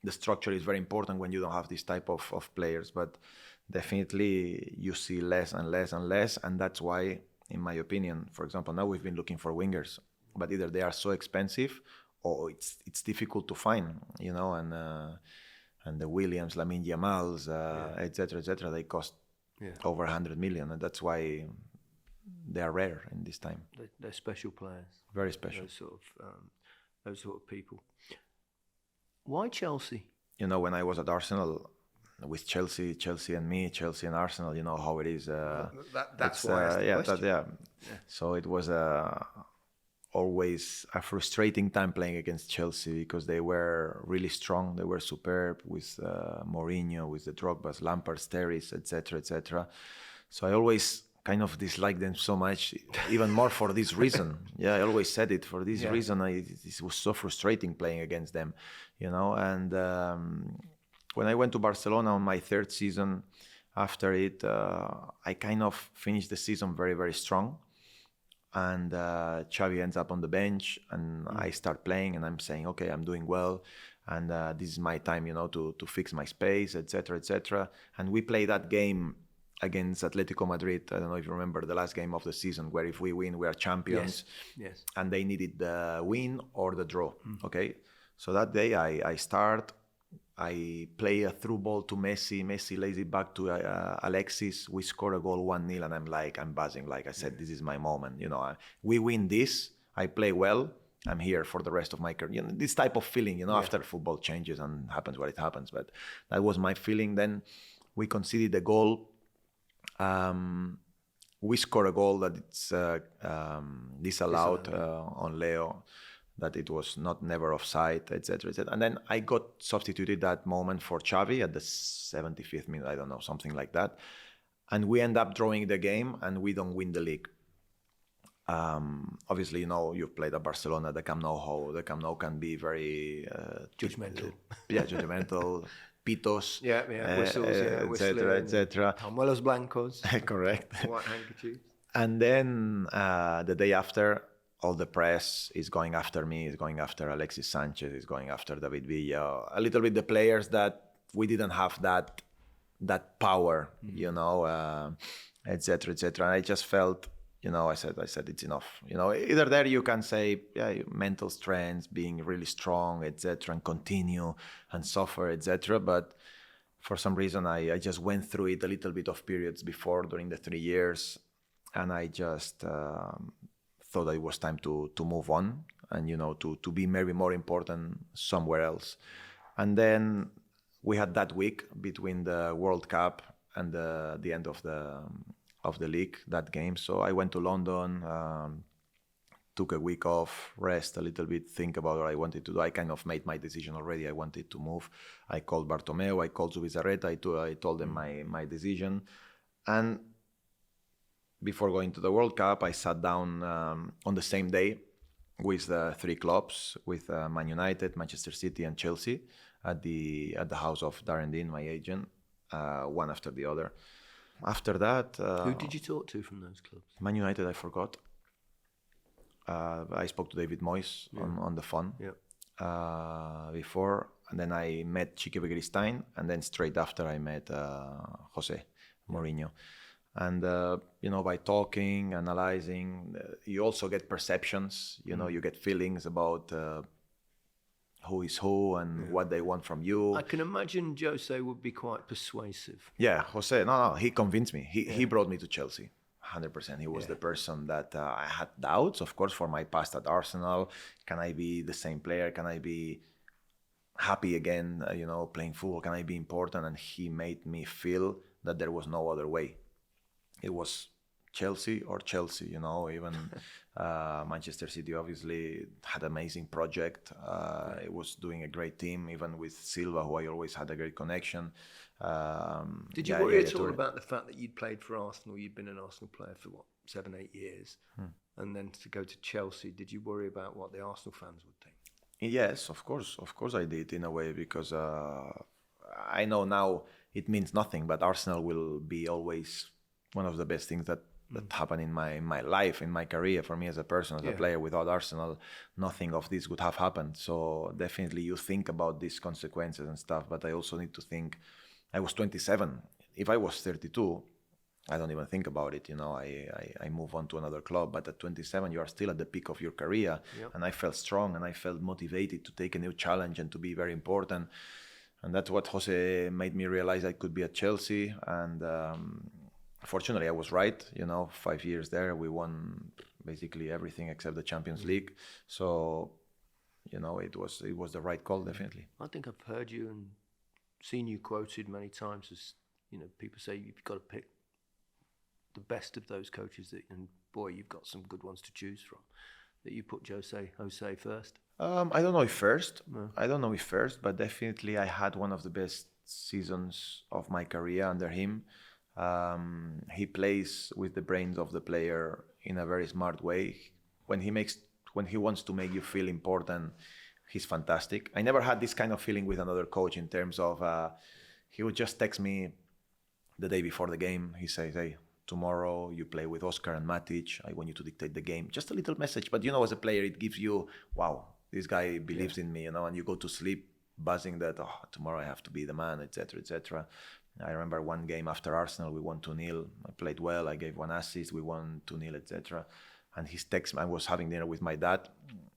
the structure is very important when you don't have this type of players. But definitely you see less and less and less. And that's why, in my opinion, for example, now we've been looking for wingers, but either they are so expensive or it's difficult to find, and the Williams, Lamine Yamals, etc., they cost over 100 million. And that's why they are rare in this time. They're special players. Very special. Those sort of people. Why Chelsea? When I was at Arsenal, with Chelsea and me, Chelsea and Arsenal, how it is. That's why I asked the question. So it was always a frustrating time playing against Chelsea, because they were really strong. They were superb with Mourinho, with the Drogbas, Lampard, Terry's, etc. So I always kind of disliked them so much, even more for this reason. I always said it, for this reason. It was so frustrating playing against them, And when I went to Barcelona on my third season, after it, I kind of finished the season very, very strong. And Xavi ends up on the bench, and I start playing, and I'm saying, okay, I'm doing well, and this is my time, to fix my space, etc. And we play that game against Atletico Madrid. I don't know if you remember the last game of the season, where if we win, we are champions. Yes. And they needed the win or the draw. Okay. So that day I start. I play a through ball to Messi. Messi lays it back to Alexis. We score a goal 1-0, and I'm buzzing. Like I said, this is my moment. We win this. I play well. I'm here for the rest of my career. This type of feeling, after football changes and happens what it happens. But that was my feeling. Then we conceded a goal. We score a goal that it's disallowed on Leo, that it was never offside, etc., etc. And then I got substituted that moment for Xavi at the 75th minute, I don't know, something like that. And we end up drawing the game, and we don't win the league. Obviously, you've played at Barcelona, the Camp Nou can be very judgmental. Judgmental. Pitos, whistles, etc., etc. Pañuelos blancos. Correct. White handkerchiefs. And then the day after, all the press is going after me, is going after Alexis Sanchez, is going after David Villa, a little bit the players that we didn't have that power, etc., etc. And I just felt, I said it's enough. Either there you can say, mental strength, being really strong, etc., and continue and suffer, etc. But for some reason, I just went through it a little bit of periods before during the 3 years, and I just thought it was time to move on and to be maybe more important somewhere else. And then we had that week between the World Cup and the end of the league, that game. So I went to London, took a week off, rest a little bit, think about what I wanted to do. I kind of made my decision already. I wanted to move. I called Bartomeu, I called Zubizarreta, I told them my decision. And before going to the World Cup, I sat down on the same day with the 3 clubs, with Man United, Manchester City, and Chelsea at the house of Darren Dean, my agent, one after the other. After that... Who did you talk to from those clubs? Man United, I forgot. I spoke to David Moyes on the phone before, and then I met Chiqui Begiristain, and then straight after I met Jose Mourinho. And, by talking, analyzing, you also get perceptions, you get feelings about who is who and what they want from you. I can imagine Jose would be quite persuasive. Yeah, Jose, no, he convinced me. He brought me to Chelsea, 100%. He was the person that I had doubts, of course, for my past at Arsenal. Can I be the same player? Can I be happy again, playing football? Can I be important? And he made me feel that there was no other way. It was Chelsea or Chelsea, even Manchester City obviously had an amazing project. It was doing a great team, even with Silva, who I always had a great connection. Did you worry at all about the fact that you'd played for Arsenal? You'd been an Arsenal player for 7-8 years, and then to go to Chelsea. Did you worry about what the Arsenal fans would think? Yes, of course I did, in a way, because I know now it means nothing, but Arsenal will be always one of the best things that happened in my life, in my career, for me as a person, as a player. Without Arsenal, nothing of this would have happened. So definitely you think about these consequences and stuff, but I also need to think, I was 27. If I was 32, I don't even think about it. I move on to another club, but at 27, you are still at the peak of your career. And I felt strong and I felt motivated to take a new challenge and to be very important. And that's what Jose made me realize I could be at Chelsea. And fortunately, I was right. 5 years there, we won basically everything except the Champions League. So, it was the right call, definitely. I think I've heard you and seen you quoted many times as, people say you've got to pick the best of those coaches, and boy, you've got some good ones to choose from. That you put Jose first. I don't know if first. No. I don't know if first, but definitely I had one of the best seasons of my career under him. He plays with the brains of the player in a very smart way. When he wants to make you feel important, he's fantastic. I never had this kind of feeling with another coach in terms of he would just text me the day before the game. He says, "Hey, tomorrow you play with Oscar and Matic. I want you to dictate the game." Just a little message, but as a player, it gives you, wow, this guy believes in me, and you go to sleep buzzing that, tomorrow I have to be the man, etc., etc. I remember one game after Arsenal, we won 2-0. I played well. I gave one assist. We won 2-0, etc. And his text, I was having dinner with my dad,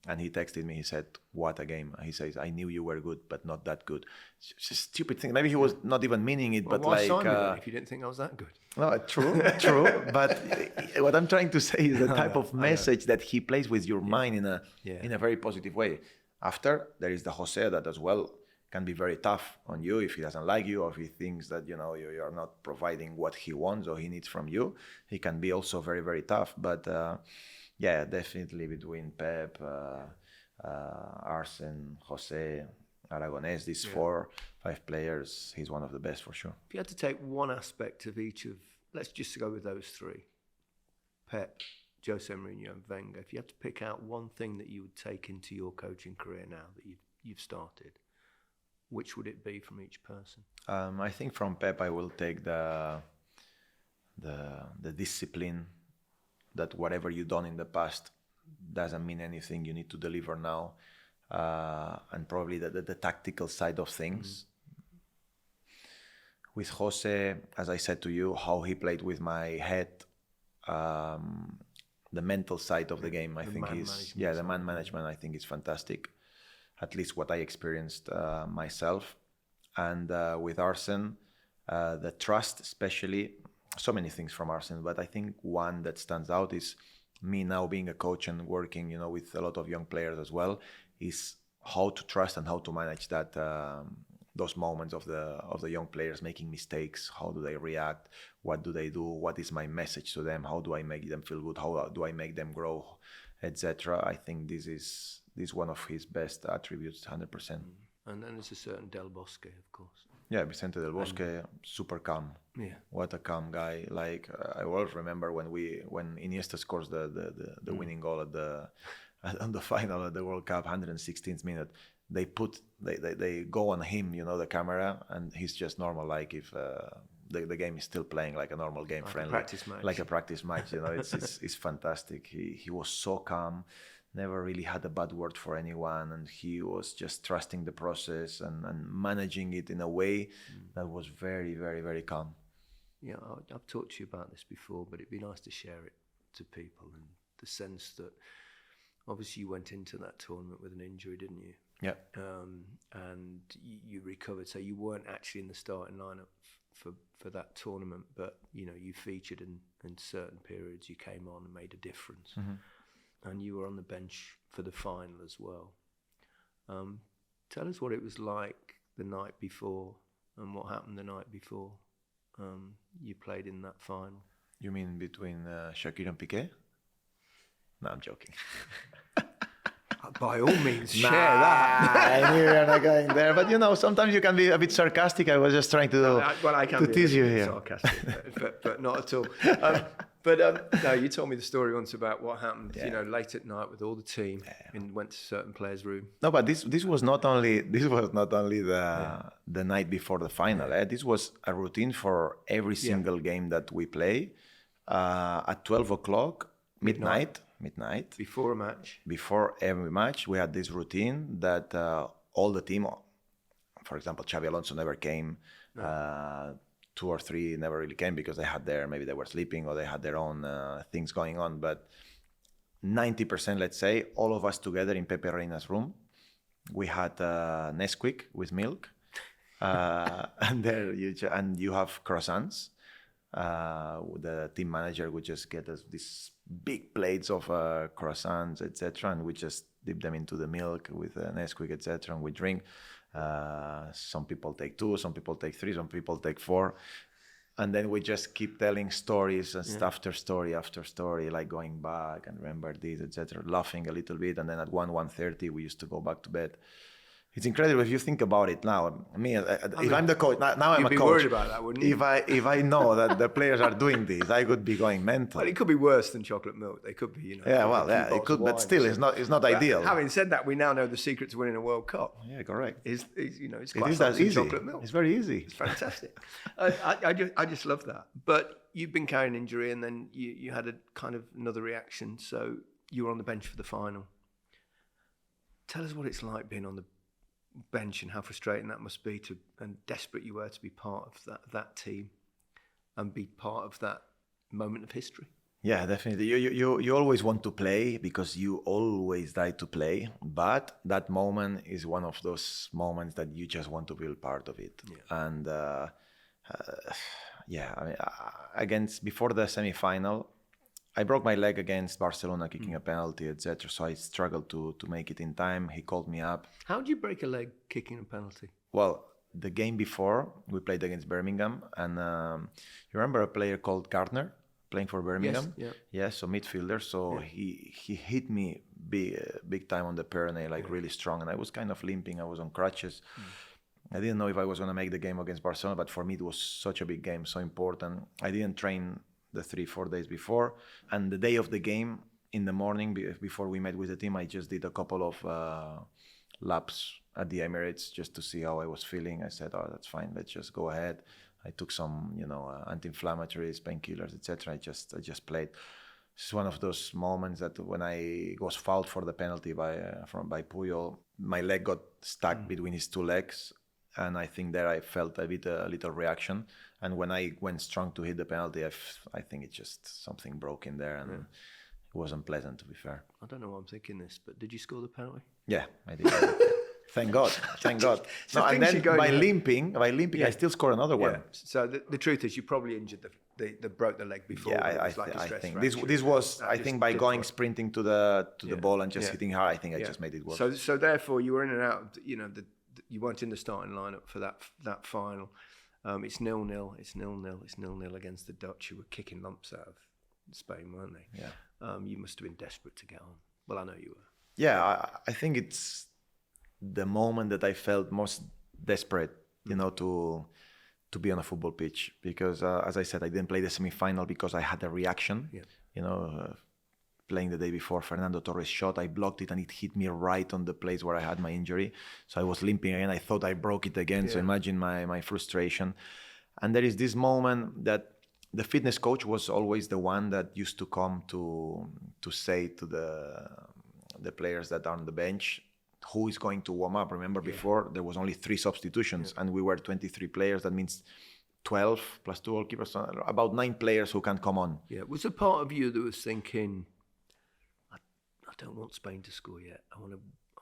and he texted me. He said, "What a game!" He says, "I knew you were good, but not that good." It's just a stupid thing. Maybe he was not even meaning it, well, but why like, sign me then if you didn't think I was that good? no, true. But what I'm trying to say is the type of message that he plays with your mind in a very positive way. After, there is the Jose that as well can be very tough on you if he doesn't like you, or if he thinks that, you know, you are not providing what he wants or he needs from you. He can be also very, very tough. But yeah, definitely between Pep, Arsène, Jose, Aragones, these 4-5 players, he's one of the best for sure. If you had to take one aspect of each of, let's just go with those three, Pep, Jose Mourinho and Wenger, if you had to pick out one thing that you would take into your coaching career now that you've started, which would it be from each person? I think from Pep I will take the discipline that whatever you've done in the past doesn't mean anything. You need to deliver now, and probably the tactical side of things. With Jose, as I said to you, how he played with my head, the mental side of the game, I think is the man management. I think is fantastic. At least what I experienced myself. And with Arsène, the trust, especially, so many things from Arsène, but I think one that stands out is me now being a coach and working, you know, with a lot of young players as well, is how to trust and how to manage that, those moments of the young players making mistakes. How do they react? What do they do? What is my message to them? How do I make them feel good? How do I make them grow, etc. I think this is one of his best attributes, 100%. And then there's a certain Del Bosque, of course. Yeah, Vicente Del Bosque, super calm. Yeah, what a calm guy. Like I always remember when Iniesta scores the winning goal on the final of the World Cup, 116th minute. They go on him, you know, the camera, and he's just normal. Like if the game is still playing like a normal game, like friendly, like a practice match. You know, it's fantastic. He was so calm. Never really had a bad word for anyone, and he was just trusting the process and managing it in a way that was very, very, very calm. Yeah, I've talked to you about this before, but it'd be nice to share it to people, and the sense that obviously you went into that tournament with an injury, didn't you? Yeah. And you recovered, so you weren't actually in the starting lineup for that tournament, but you know, you featured in certain periods. You came on and made a difference. Mm-hmm. And you were on the bench for the final as well. Tell us what it was like the night before and what happened the night before you played in that final. You mean between Shakir and Piqué? No, I'm joking. By all means, share that. I knew you're not going there. But you know, sometimes you can be a bit sarcastic. I was just trying to, I can to tease you here. Sarcastic, but not at all. No, you told me the story once about what happened, you know, late at night with all the team and went to a certain player's room. No, but this was not only the night before the final. This was a routine for every single game that we play at 12 o'clock, midnight. Before a match. Before every match, we had this routine that all the team, for example, Xabi Alonso never came. 2 or 3 never really came because maybe they were sleeping or they had their own things going on. But 90%, let's say, all of us together in Pepperoni's room. We had Nesquik with milk, and you have croissants. The team manager would just get us these big plates of croissants, etc., and we just dip them into the milk with Nesquik, etc., and we drink. Some people take 2, some people take 3, some people take 4, and then we just keep telling stories and after story, like going back and remember this, etc., laughing a little bit, and then at 1:30 we used to go back to bed. It's incredible if you think about it now. If I'm the coach, now I'm a coach. You'd be worried about that, wouldn't you? If I know that the players are doing this, I could be going mental. Well, it could be worse than chocolate milk. They could be, you know. Yeah, it could, but still, it's not ideal. Having said that, we now know the secret to winning a World Cup. Yeah, correct. It's quite like easy. Chocolate milk. It's very easy. It's fantastic. I just love that. But you've been carrying an injury, and then you had a kind of another reaction. So you were on the bench for the final. Tell us what it's like being on the bench and how frustrating that must be and desperate you were to be part of that team and be part of that moment of history. Yeah, definitely. You always want to play because you always die to play, but that moment is one of those moments that you just want to be part of it. Yeah. And I mean, before the semi-final, I broke my leg against Barcelona kicking a penalty, etc. So I struggled to make it in time. He called me up. How do you break a leg kicking a penalty? Well, the game before, we played against Birmingham, and you remember a player called Gardner playing for Birmingham? Yes, yeah. So midfielder. So he hit me big time on the pepperoni, like really strong, and I was kind of limping. I was on crutches. I didn't know if I was going to make the game against Barcelona, but for me it was such a big game, so important. I didn't train the 3-4 days before, and the day of the game, in the morning before we met with the team, I just did a couple of laps at the Emirates just to see how I was feeling. I said, that's fine, let's just go ahead. I took some anti-inflammatories, painkillers, etc. I just played. It's one of those moments that when I was fouled for the penalty by Puyol, my leg got stuck between his two legs, and I think there I felt a little reaction. And when I went strong to hit the penalty, I think it just something broke in there, and it wasn't pleasant, to be fair. I don't know why I'm thinking this, but did you score the penalty? Yeah, I did. Thank God. No, and then by limping, I still score another one. Yeah. So the truth is, you probably injured the broke the leg before. Yeah, I think this was by going sprinting to the ball and just hitting hard. I think I just made it work. So therefore, you were in and out. You weren't in the starting lineup for that final. It's 0-0. It's 0-0. It's 0-0 against the Dutch, who were kicking lumps out of Spain, weren't they? Yeah. You must have been desperate to get on. Well, I know you were. Yeah, I think it's the moment that I felt most desperate, to be on a football pitch, because as I said, I didn't play the semi-final because I had a reaction. Playing the day before, Fernando Torres shot, I blocked it and it hit me right on the place where I had my injury. So I was limping again. I thought I broke it again. Yeah. So imagine my frustration. And there is this moment that the fitness coach was always the one that used to come to say to the players that are on the bench, who is going to warm up. Remember before there was only 3 substitutions and we were 23 players. That means 12 plus 2 goalkeepers, about 9 players who can come on. Yeah, was a part of you that was thinking, I don't want Spain to score yet. I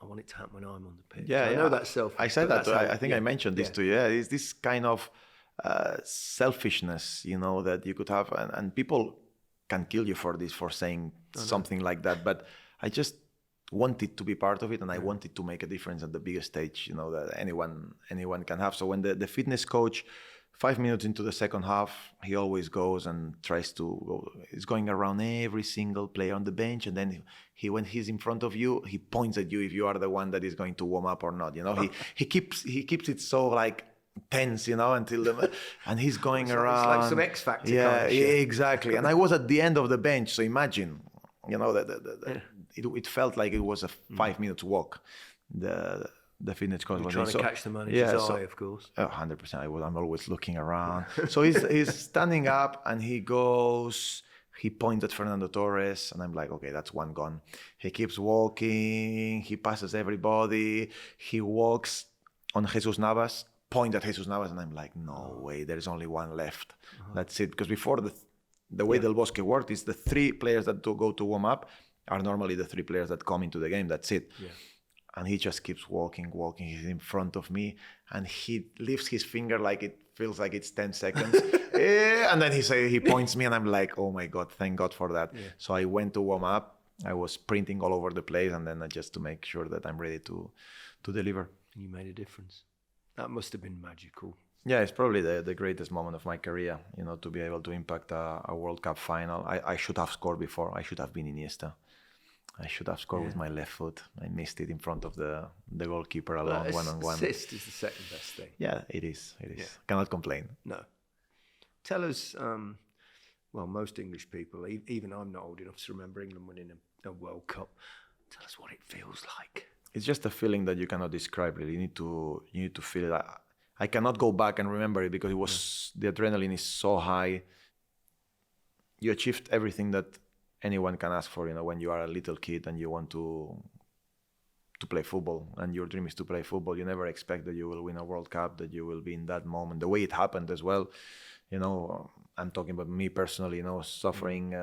want it to happen when I'm on the pitch. Yeah, I know that's selfish. I said that. I think I mentioned this to you. Yeah, it's this kind of selfishness, that you could have, and people can kill you for this, for saying something like that. But I just wanted to be part of it, and I wanted to make a difference at the biggest stage, that anyone can have. So when the fitness coach, 5 minutes into the second half, he always goes and tries to go. He's going around every single player on the bench, and then when he's in front of you, he points at you if you are the one that is going to warm up or not. He keeps it so like tense, until and he's going around. It's like some X Factor. Yeah, kind of shit. Exactly. And I was at the end of the bench, so imagine, it felt like it was a 5 minutes walk. The fitness coach was trying to catch the manager's eye, of course. 100%. I'm always looking around. So he's standing up and he points at Fernando Torres, and I'm like, okay, that's one gone. He keeps walking, he passes everybody, he walks on Jesus Navas, point at Jesus Navas, and I'm like, no way, there's only one left. That's it. Because before the way Del Bosque worked is the 3 players that go to warm up are normally the 3 players that come into the game. That's it. Yeah. And he just keeps walking. He's in front of me, and he lifts his finger like it feels like it's 10 seconds. And then he points me, and I'm like, oh my God, thank God for that. Yeah. So I went to warm up. I was sprinting all over the place, and then just to make sure that I'm ready to deliver. And you made a difference. That must have been magical. Yeah, it's probably the greatest moment of my career, to be able to impact a World Cup final. I should have scored before. I should have been Iniesta. I should have scored with my left foot. I missed it in front of the goalkeeper alone, one-on-one. Assist is the second best thing. Yeah, it is. Yeah. Cannot complain. No. Tell us, most English people, even I'm not old enough to remember England winning a World Cup. Tell us what it feels like. It's just a feeling that you cannot describe. Really, you need to feel it. I cannot go back and remember it because the adrenaline is so high. You achieved everything that anyone can ask for, when you are a little kid and you want to to play football, and your dream is to play football. You never expect that you will win a World Cup, that you will be in that moment. The way it happened as well, I'm talking about me personally, suffering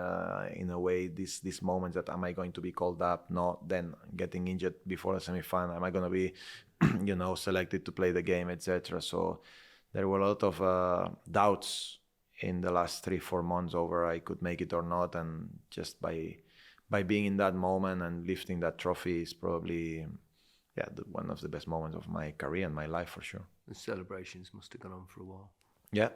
in a way these moments that am I going to be called up? No, then getting injured before a semi-final. Am I going to be, selected to play the game, etc. So there were a lot of doubts in the last 3-4 months over I could make it or not, and just by being in that moment and lifting that trophy is probably one of the best moments of my career and my life for sure. The celebrations must have gone on for a while. Yeah,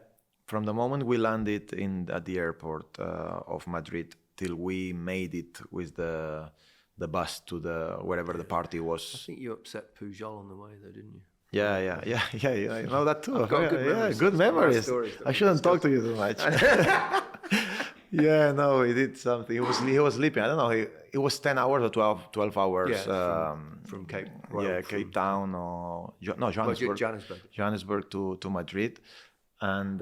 from the moment we landed at the airport of Madrid till we made it with the bus to wherever the party was. I think you upset Pujol on the way though, didn't you? Yeah. You know that too. I've got good memories. I shouldn't talk to you too much. Yeah, no, he did something. He was sleeping. I don't know. It was 10 hours or 12 hours. Yeah, from Cape. Cape Town or Johannesburg. Johannesburg to Madrid, and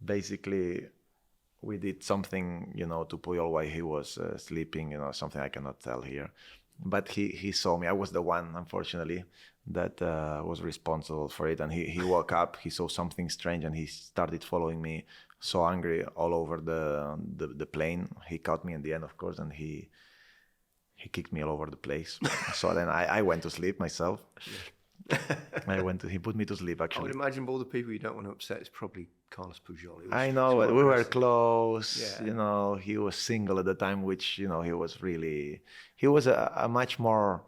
basically we did something, to Puyol while he was sleeping. Something I cannot tell here, but he saw me. I was the one, unfortunately, that was responsible for it, and he woke up. He saw something strange, and he started following me. So angry all over the plane. He caught me in the end, of course, and he kicked me all over the place. So then I went to sleep myself. Yeah. He put me to sleep, actually. I would imagine of all the people you don't want to upset is probably Carlos Pujol. I know, we were close. Yeah. He was single at the time, which, he was a much more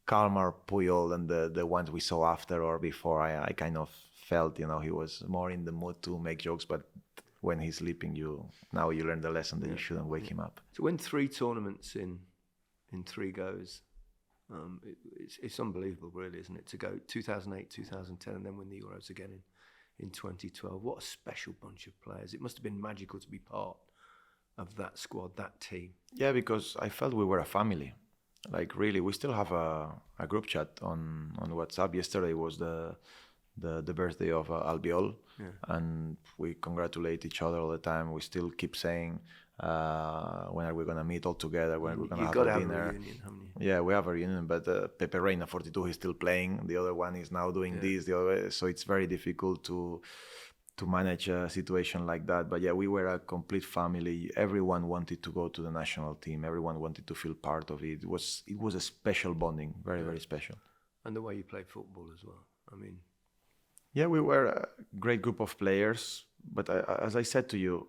calmer Puyol than the ones we saw after or before. I kind of felt, he was more in the mood to make jokes, but when he's sleeping, now you learn the lesson that you shouldn't wake him up. To win 3 tournaments in 3 goes, it's unbelievable, really, isn't it? To go 2008, 2010, and then win the Euros again in 2012. What a special bunch of players! It must have been magical to be part of that squad, that team. Yeah, because I felt we were a family. Like, really, we still have a group chat on WhatsApp. Yesterday was the birthday of Albiol, and we congratulate each other all the time. We still keep saying, when are we going to meet all together? When are we going to have a dinner? A reunion, haven't you? Yeah, we have a reunion, but pepperoni 42, he's still playing. The other one is now doing this, the other. So it's very difficult to manage a situation like that. But yeah, we were a complete family. Everyone wanted to go to the national team. Everyone wanted to feel part of it. It was a special bonding, very, very special. And the way you play football as well. I mean... Yeah, we were a great group of players, but as I said to you,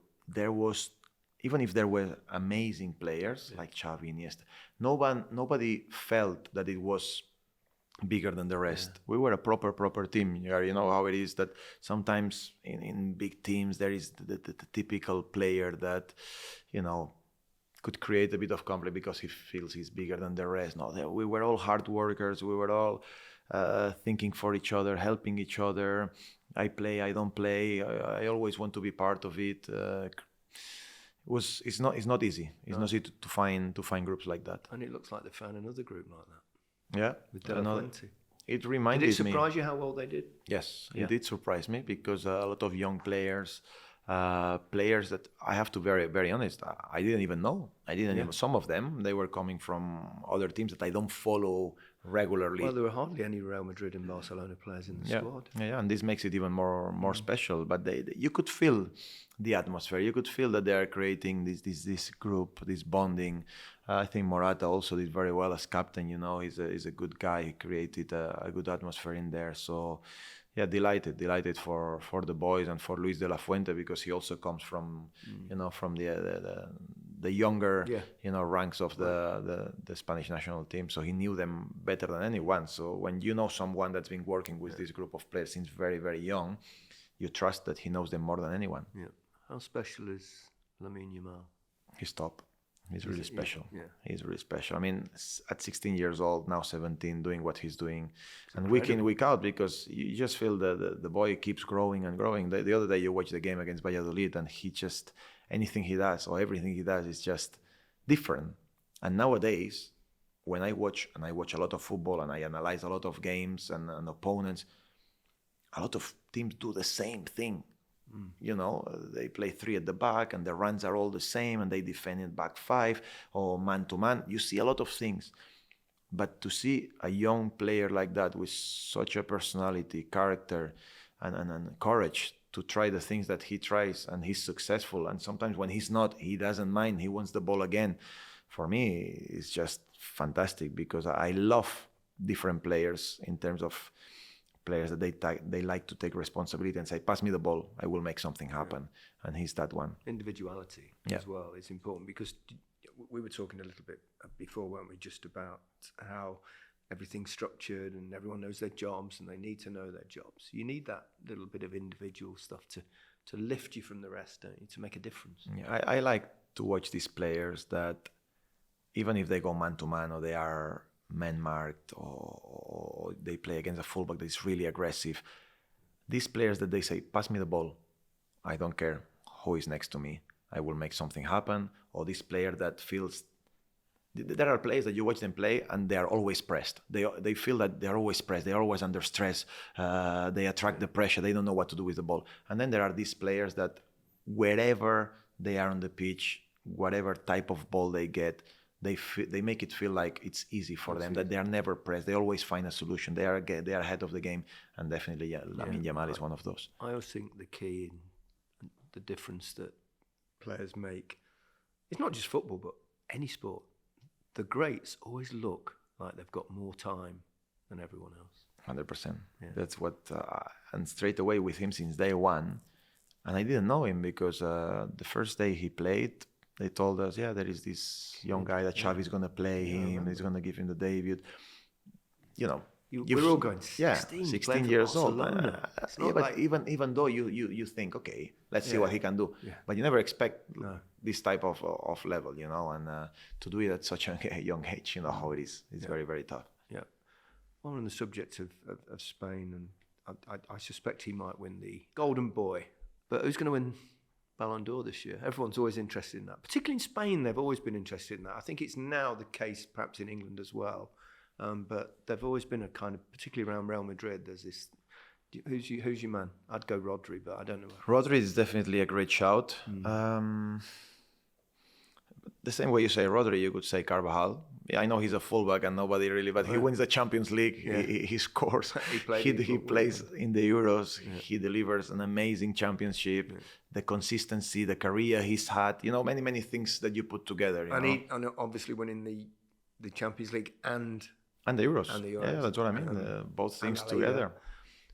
even if there were amazing players like Xavi, Iniesta, nobody felt that it was bigger than the rest. Yeah. We were a proper team. You know how it is that sometimes in big teams there is the typical player that, could create a bit of conflict because he feels he's bigger than the rest. No, we were all hard workers. We were all thinking for each other, helping each other. I play, I don't play. I always want to be part of it. It's not easy. It's not easy to find groups like that. And it looks like they found another group like that. Yeah, it reminded me. Did it surprise you how well they did? Yes, it did surprise me because a lot of young players that I have to be very, very honest, I didn't even know. Even, some of them, they were coming from other teams that I don't follow regularly. Well, there were hardly any Real Madrid and Barcelona players in the squad. Yeah, and this makes it even more special. But you could feel the atmosphere. You could feel that they are creating this group, this bonding. I think Morata also did very well as captain. He's a good guy. He created a good atmosphere in there. So, yeah, delighted for the boys and for Luis de la Fuente, because he also comes from from the younger ranks of the Spanish national team. So he knew them better than anyone. So when you know someone that's been working with this group of players since very, very young, you trust that he knows them more than anyone. Yeah. How special is Lamine Yamal? He's top. He's really special. Yeah. He's really special. I mean, at 16 years old, now 17, doing what he's doing, and incredible. Week in, week out, because you just feel the boy keeps growing and growing. The other day you watch the game against Valladolid, and he just, anything he does or everything he does is just different. And nowadays, when I watch a lot of football and I analyze a lot of games and opponents, a lot of teams do the same thing. They play 3 at the back and the runs are all the same and they defend in back 5 or man to man. You see a lot of things. But to see a young player like that with such a personality, character, and courage to try the things that he tries, and he's successful, and sometimes when he's not, he doesn't mind, he wants the ball again. For me, it's just fantastic, because I love different players in terms of players that they like to take responsibility and say, pass me the ball, I will make something happen. And he's that one. Individuality as well is important, because we were talking a little bit before, weren't we, just about how everything's structured and everyone knows their jobs and they need to know their jobs. You need that little bit of individual stuff to lift you from the rest, don't you, to make a difference. Yeah, I like to watch these players that even if they go man-to-man or they are man-marked or they play against a fullback that is really aggressive, these players that they say, pass me the ball, I don't care who is next to me, I will make something happen. Or this player that feels... There are players that you watch them play and they are always pressed. They feel that they're always pressed. They're always under stress. They attract the pressure. They don't know what to do with the ball. And then there are these players that wherever they are on the pitch, whatever type of ball they get, they make it feel like it's easy for them, that they are never pressed. They always find a solution. They are ahead of the game. And definitely, Lamine Yamal is one of those. I always think the key in the difference that players make, it's not just football, but any sport. The greats always look like they've got more time than everyone else. 100%. Yeah. That's what, and straight away with him since day one, and I didn't know him because the first day he played, they told us, there is this young guy that Xavi's going to play him, he's going to give him the debut. We're all going 16 years old. But even though you think, okay, let's see what he can do. Yeah. But you never expect this type of level, and to do it at such a young age, how it is. It's very, very tough. Yeah. Well, on the subject of Spain, and I suspect he might win the Golden Boy. But who's going to win Ballon d'Or this year? Everyone's always interested in that. Particularly in Spain, they've always been interested in that. I think it's now the case perhaps in England as well. But they've always been a kind of, particularly around Real Madrid, there's this, who's your man? I'd go Rodri, but I don't know. Rodri is definitely a great shout. The same way you say Rodri, you could say Carvajal. I know he's a fullback and nobody really, but he wins the Champions League. Yeah. He scores. He plays in the Euros. Yeah. He delivers an amazing championship. Yeah. The consistency, the career he's had, many things that you put together. And obviously winning the Champions League and the Euros. Yeah, that's what I mean. Both things together.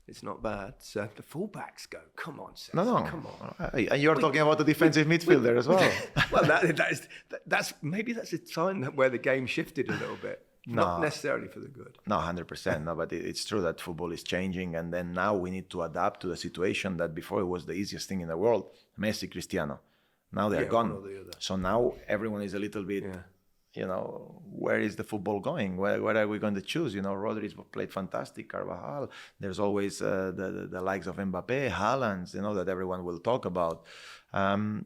It's not bad. So the fullbacks go, come on, Cesc. No. Come on. And you're talking about the defensive midfielder as well. Well, that's maybe that's a sign where the game shifted a little bit. Not necessarily for the good. No, 100%. No, but it's true that football is changing, and then now we need to adapt to the situation that before it was the easiest thing in the world. Messi, Cristiano. Now they're gone. So now everyone is a little bit... where is the football going? Where are we going to choose? Rodri's played fantastic, Carvajal. There's always the likes of Mbappé, Haaland, that everyone will talk about. I'm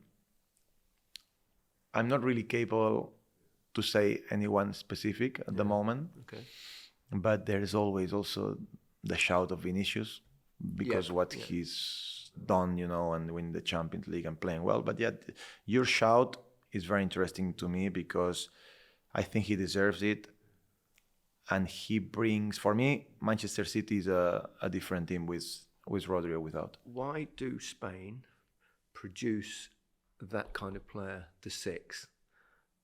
not really capable to say anyone specific at the moment. Okay. But there is always also the shout of Vinicius, because he's done, and win the Champions League and playing well. But yet, your shout is very interesting to me because I think he deserves it. And he brings, for me, Manchester City is a different team with Rodri or without. Why do Spain produce that kind of player, the six?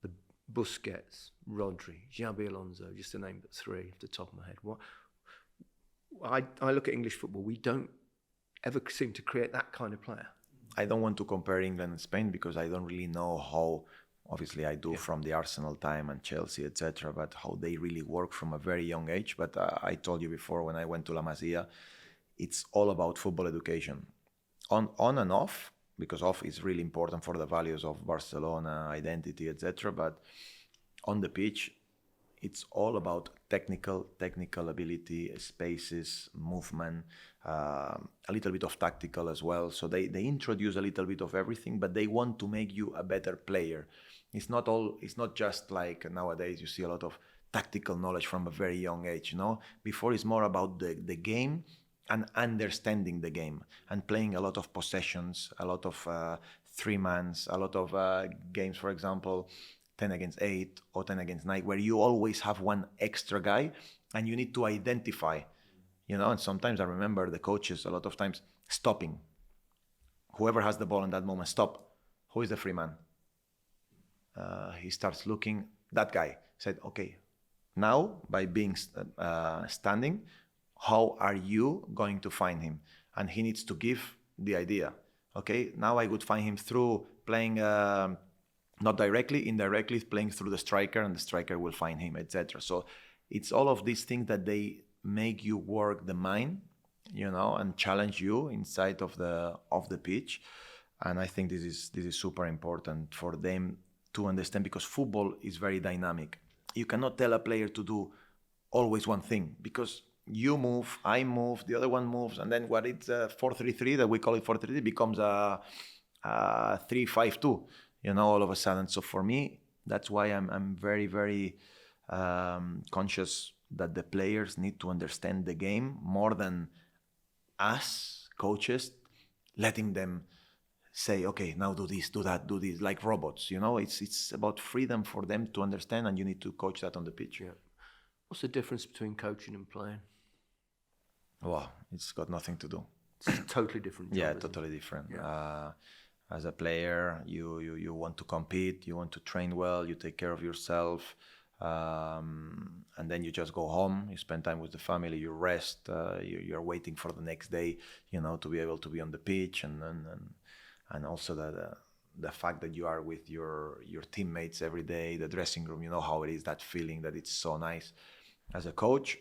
The Busquets, Rodri, Xabi Alonso, just to name but three off the top of my head. I look at English football, we don't ever seem to create that kind of player. I don't want to compare England and Spain because I don't really know how... Obviously, I do from the Arsenal time and Chelsea, etc., but how they really work from a very young age. But I told you before, when I went to La Masia, it's all about football education. On and off, because off is really important for the values of Barcelona, identity, etc. But on the pitch, it's all about technical ability, spaces, movement, a little bit of tactical as well. So they introduce a little bit of everything, but they want to make you a better player. It's not just like nowadays you see a lot of tactical knowledge from a very young age, Before it's more about the game and understanding the game and playing a lot of possessions, a lot of 3-mans, a lot of games, for example, 10 against 8 or 10 against 9, where you always have one extra guy and you need to identify, and sometimes I remember the coaches a lot of times stopping. Whoever has the ball in that moment, stop. Who is the free man? He starts looking, that guy said, okay, now by being standing, how are you going to find him? And he needs to give the idea. Okay, now I would find him through playing, not directly, indirectly, playing through the striker, and the striker will find him, etc. So it's all of these things that they make you work the mind, and challenge you inside of the pitch. And I think this is super important for them to understand, because football is very dynamic. You cannot tell a player to do always one thing, because you move, I move, the other one moves, and then what it's 4-3-3 that we call it 4-3-3 becomes a 3-5-2, all of a sudden. So for me, that's why I'm very, very conscious that the players need to understand the game more than us coaches letting them say, okay, now do this, do that, do this, like robots. It's about freedom for them to understand, and you need to coach that on the pitch. Yeah. What's the difference between coaching and playing? Well, it's got nothing to do. It's a totally different job. Yeah, totally different. Yeah. As a player, you want to compete, you want to train well, you take care of yourself, and then you just go home, you spend time with the family, you rest, you're waiting for the next day, to be able to be on the pitch, and also the fact that you are with your teammates every day, the dressing room, how it is, that feeling that it's so nice. As a coach,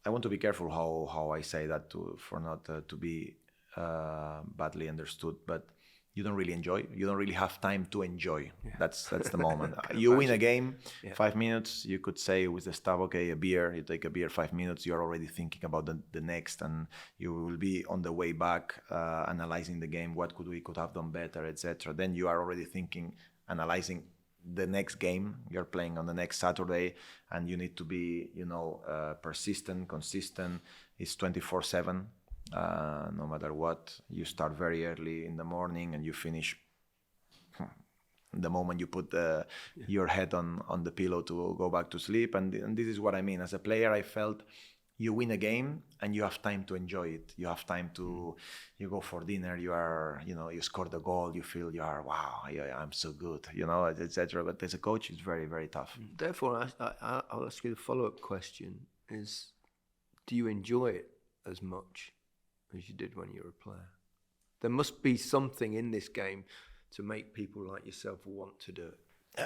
I want to be careful how I say that for not to be badly understood, but you don't really enjoy. You don't really have time to enjoy. Yeah. That's the moment. You win a game, 5 minutes, you could say with the staff, okay, a beer, you take a beer, 5 minutes, you're already thinking about the next, and you will be on the way back analyzing the game, what we could have done better, etc. Then you are already thinking, analyzing the next game you're playing on the next Saturday, and you need to be, persistent, consistent. It's 24/7. No matter what, you start very early in the morning and you finish the moment you put your head on the pillow to go back to sleep. And this is what I mean. As a player, I felt you win a game and you have time to enjoy it. You have time to, you go for dinner, you score the goal, you feel wow, I'm so good, etc. But as a coach, it's very, very tough. Therefore, I'll ask you the follow-up question is, do you enjoy it as much as you did when you were a player? There must be something in this game to make people like yourself want to do it.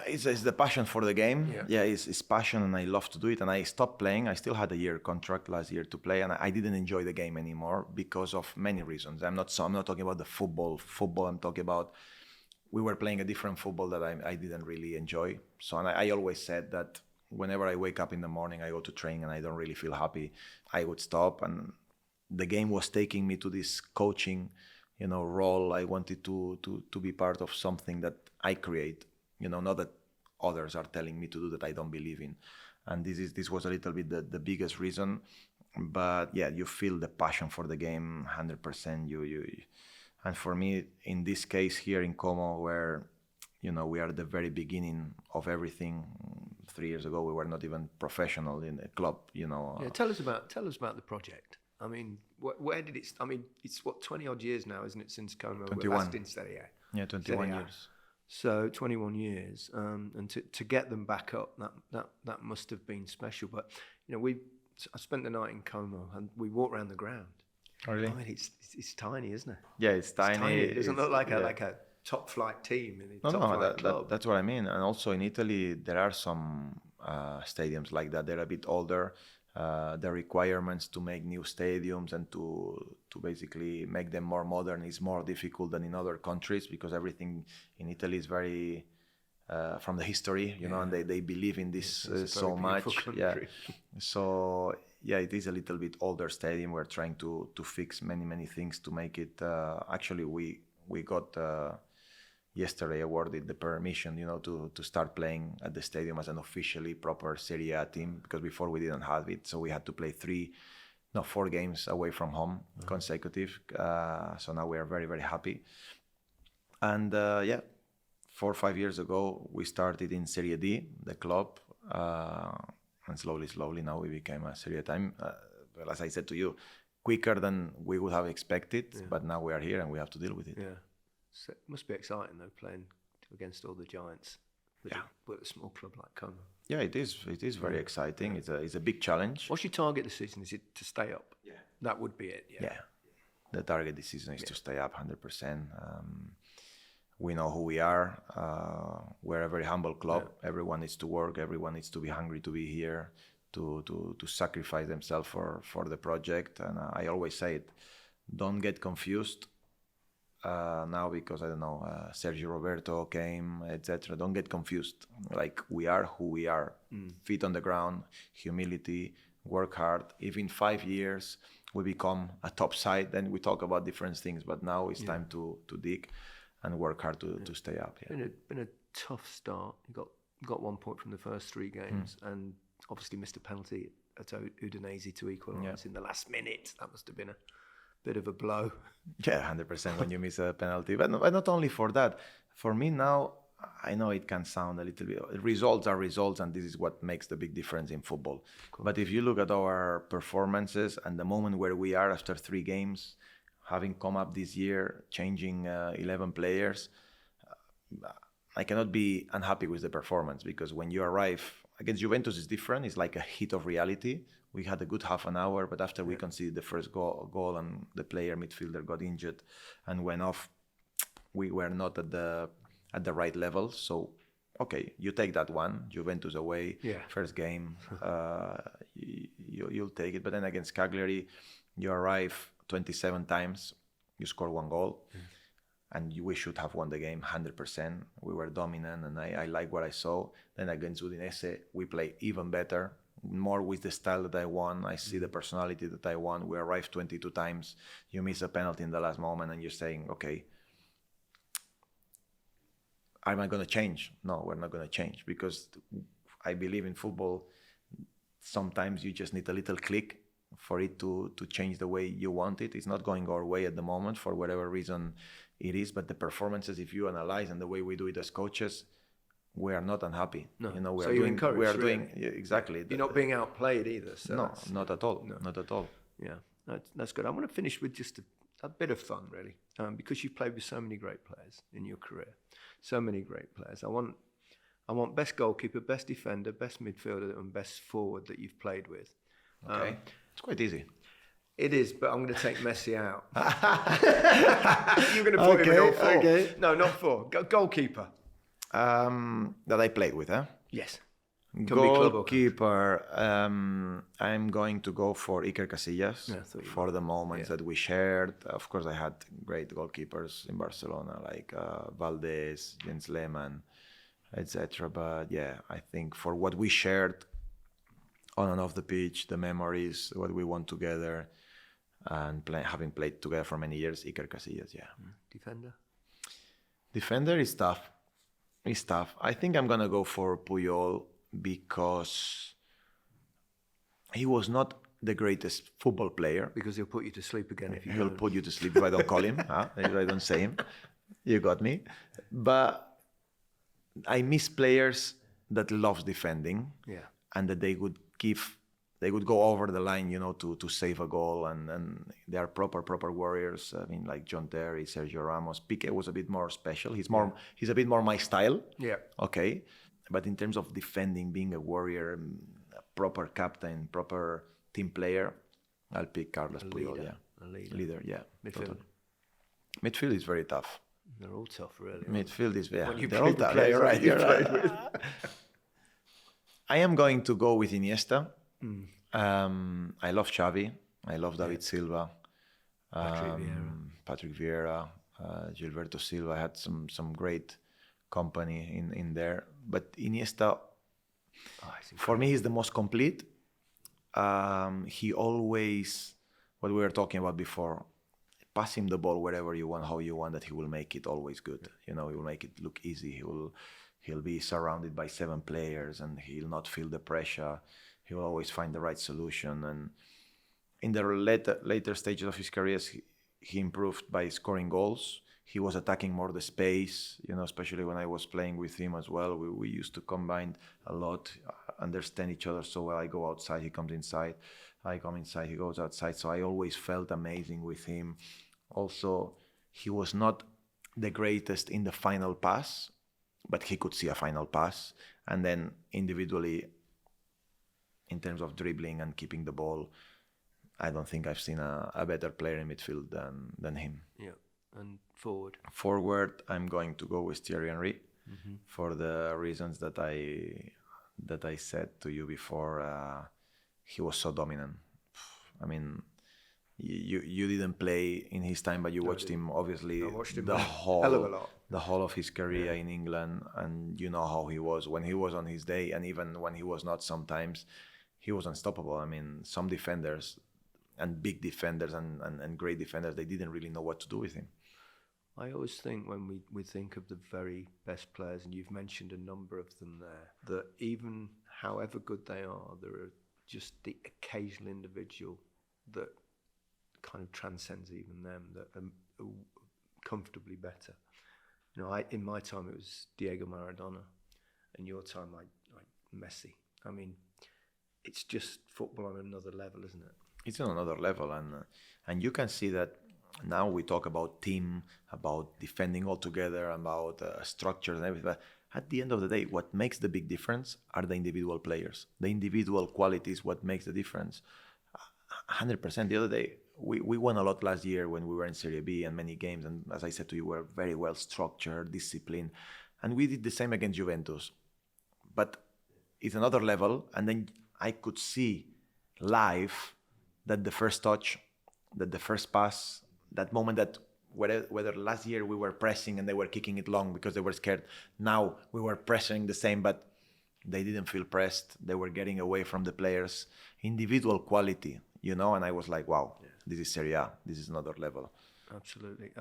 It's the passion for the game. Yeah, it's passion, and I love to do it. And I stopped playing. I still had a year contract last year to play, and I didn't enjoy the game anymore because of many reasons. I'm not talking about the football. I'm talking about we were playing a different football that I didn't really enjoy. So, and I always said that whenever I wake up in the morning, I go to train and I don't really feel happy, I would stop. And the game was taking me to this coaching, role. I wanted to be part of something that I create, not that others are telling me to do that I don't believe in. And this was a little bit the biggest reason. But yeah, you feel the passion for the game 100%. And for me, in this case here in Como, where we are at the very beginning of everything. 3 years ago, we were not even professional in a club. Yeah, tell us about the project. I mean, where did it? I mean, it's 20 odd years now, isn't it, since Como 21. were last in Serie A? Yeah, 21 years. So 21 years, and to get them back up, that must have been special. But I spent the night in Como, and we walked around the ground. Oh, really? I mean, it's tiny, isn't it? Yeah, it's tiny. It doesn't look like a top flight team in a top flight club. That's what I mean. And also in Italy, there are some stadiums like that. They're a bit older. The requirements to make new stadiums and to basically make them more modern is more difficult than in other countries, because everything in Italy is very from the history, and they believe in this so much. Country. Yeah. So yeah, it is a little bit older stadium. We're trying to fix many things to make it. Actually, we got yesterday awarded the permission, to start playing at the stadium as an officially proper Serie A team, because before we didn't have it. So we had to play 4 games away from home, consecutive. So now we are very, very happy. And 4 or 5 years ago, we started in Serie D, the club, and slowly, now we became a Serie time. Well, as I said to you, quicker than we would have expected, but now we are here and we have to deal with it. Yeah. So it must be exciting, though, playing against all the giants with a small club like Como. Yeah, it is. It is very exciting. It's a big challenge. What's your target this season? Is it to stay up? Yeah. That would be it, Yeah. The target this season is to stay up 100%. We know who we are. We're a very humble club. Yeah. Everyone needs to work. Everyone needs to be hungry to be here, to sacrifice themselves for the project. And I always say it, don't get confused now because, I don't know, Sergio Roberto came, etc. Don't get confused. Like, we are who we are. Feet on the ground, humility, work hard. If in 5 years we become a top side, then we talk about different things. But now it's time to dig and work hard to stay up. Yeah. Been a tough start. You got 1 point from the first 3 games, and obviously missed a penalty at Udinese to equalise in the last minute. That must have been a bit of a blow. Yeah, 100% when you miss a penalty. But not only for that. For me now, I know it can sound a little bit. Results are results, and this is what makes the big difference in football. Cool. But if you look at our performances and the moment where we are after 3 games, having come up this year, changing 11 players, I cannot be unhappy with the performance, because when you arrive against Juventus, it's different. It's like a hit of reality. We had a good half an hour, but after we conceded the first goal and the midfielder got injured and went off, we were not at the right level. So, okay, you take that one, Juventus away, first game, you'll take it. But then against Cagliari, you arrive 27 times, you score 1 goal, and we should have won the game 100%. We were dominant, and I like what I saw. Then against Udinese, we play even better, more with the style that I want. I see the personality that I want. We arrived 22 times. You miss a penalty in the last moment, and you're saying, okay, am I going to change? No, we're not going to change, because I believe in football, sometimes you just need a little click for it to change the way you want it. It's not going our way at the moment for whatever reason it is, but the performances, if you analyze, and the way we do it as coaches, we are not unhappy. No. You know, we so are you're doing, encouraged, we are really? doing exactly. You're not being outplayed either. So no, not at all. No. Not at all. Yeah, that's good. I want to finish with just a bit of fun, really, because you've played with so many great players in your career. So many great players. I want best goalkeeper, best defender, best midfielder, and best forward that you've played with. Okay, it's quite easy. It is, but I'm going to take Messi out. You're going to put him in all 4. Okay. No, not 4. Goalkeeper. That I played with, huh? Yes. Goalkeeper, I'm going to go for Iker Casillas for the moments that we shared. Of course, I had great goalkeepers in Barcelona, like Valdés, Jens Lehmann, etc. But yeah, I think for what we shared on and off the pitch, the memories, what we won together, and having played together for many years, Iker Casillas, yeah. Defender is tough. It's tough. I think I'm going to go for Puyol, because he was not the greatest football player. Because he'll put you to sleep again if you He'll put you to sleep if I don't call him, if I don't say him. You got me. But I miss players that loves defending, and that they would go over the line, you know, to save a goal, and they are proper warriors. I mean, like John Terry, Sergio Ramos. Piqué was a bit more special. He's a bit more my style. Yeah. Okay. But in terms of defending, being a warrior, a proper captain, proper team player, I'll pick Carlos Puyol. Yeah. A leader. Yeah. Midfield. Totally. Midfield is very tough. They're all tough, really. Midfield is When you they're all tough. You're right. You're right. I am going to go with Iniesta. I love Xavi. I love David Silva. Patrick Vieira. Gilberto Silva. I had some great company in there. But Iniesta, for me, he's the most complete. He always, what we were talking about before, pass him the ball wherever you want, how you want, that he will make it always good. You know, he will make it look easy. He'll be surrounded by 7 players, and he'll not feel the pressure. He will always find the right solution. And in the later stages of his career, he improved by scoring goals. he was attacking more the space, especially when I was playing with him as well. We used to combine a lot, understand each other so well. I go outside, he comes inside. I come inside, he goes outside. So I always felt amazing with him. Also, he was not the greatest in the final pass, but he could see a final pass. And then individually, in terms of dribbling and keeping the ball, I don't think I've seen a better player in midfield than him. Yeah, and forward? Forward, I'm going to go with Thierry Henry for the reasons that I said to you before. He was so dominant. I mean, you didn't play in his time, but you watched him obviously. I watched him the hell of a lot. The whole of his career in England, and you know how he was when he was on his day, and even when he was not. Sometimes he was unstoppable. I mean, some defenders and big defenders and great defenders, they didn't really know what to do with him. I always think when we think of the very best players, and you've mentioned a number of them there, that even however good they are, there are just the occasional individual that kind of transcends even them, that are comfortably better. In my time it was Diego Maradona, and your time like Messi. I mean, it's just football on another level, isn't it? It's on another level, and you can see that now we talk about team, about defending all together, about structures and everything. But at the end of the day, what makes the big difference are the individual players. The individual qualities, what makes the difference. 100%. The other day, we won a lot last year when we were in Serie B and many games. And as I said to you, we were very well structured, disciplined. And we did the same against Juventus. But it's another level. And then I could see live that the first touch, that the first pass, that moment that whether last year we were pressing and they were kicking it long because they were scared. Now we were pressuring the same, but they didn't feel pressed. They were getting away from the players. Individual quality, and I was like, wow, This is Serie A. This is another level. Absolutely.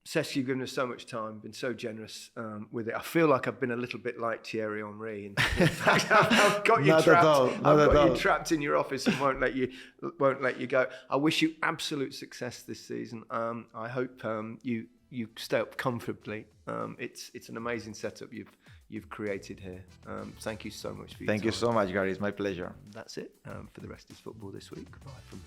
Cesc, you've given us so much time, been so generous with it. I feel like I've been a little bit like Thierry Henry. In fact, I've got you trapped. I've got you trapped in your office and won't let you go. I wish you absolute success this season. I hope you stay up comfortably. It's an amazing setup you've created here. Thank you so much for your time. Thank you so much, Gary. It's my pleasure. That's it for the rest is football this week. Goodbye from me.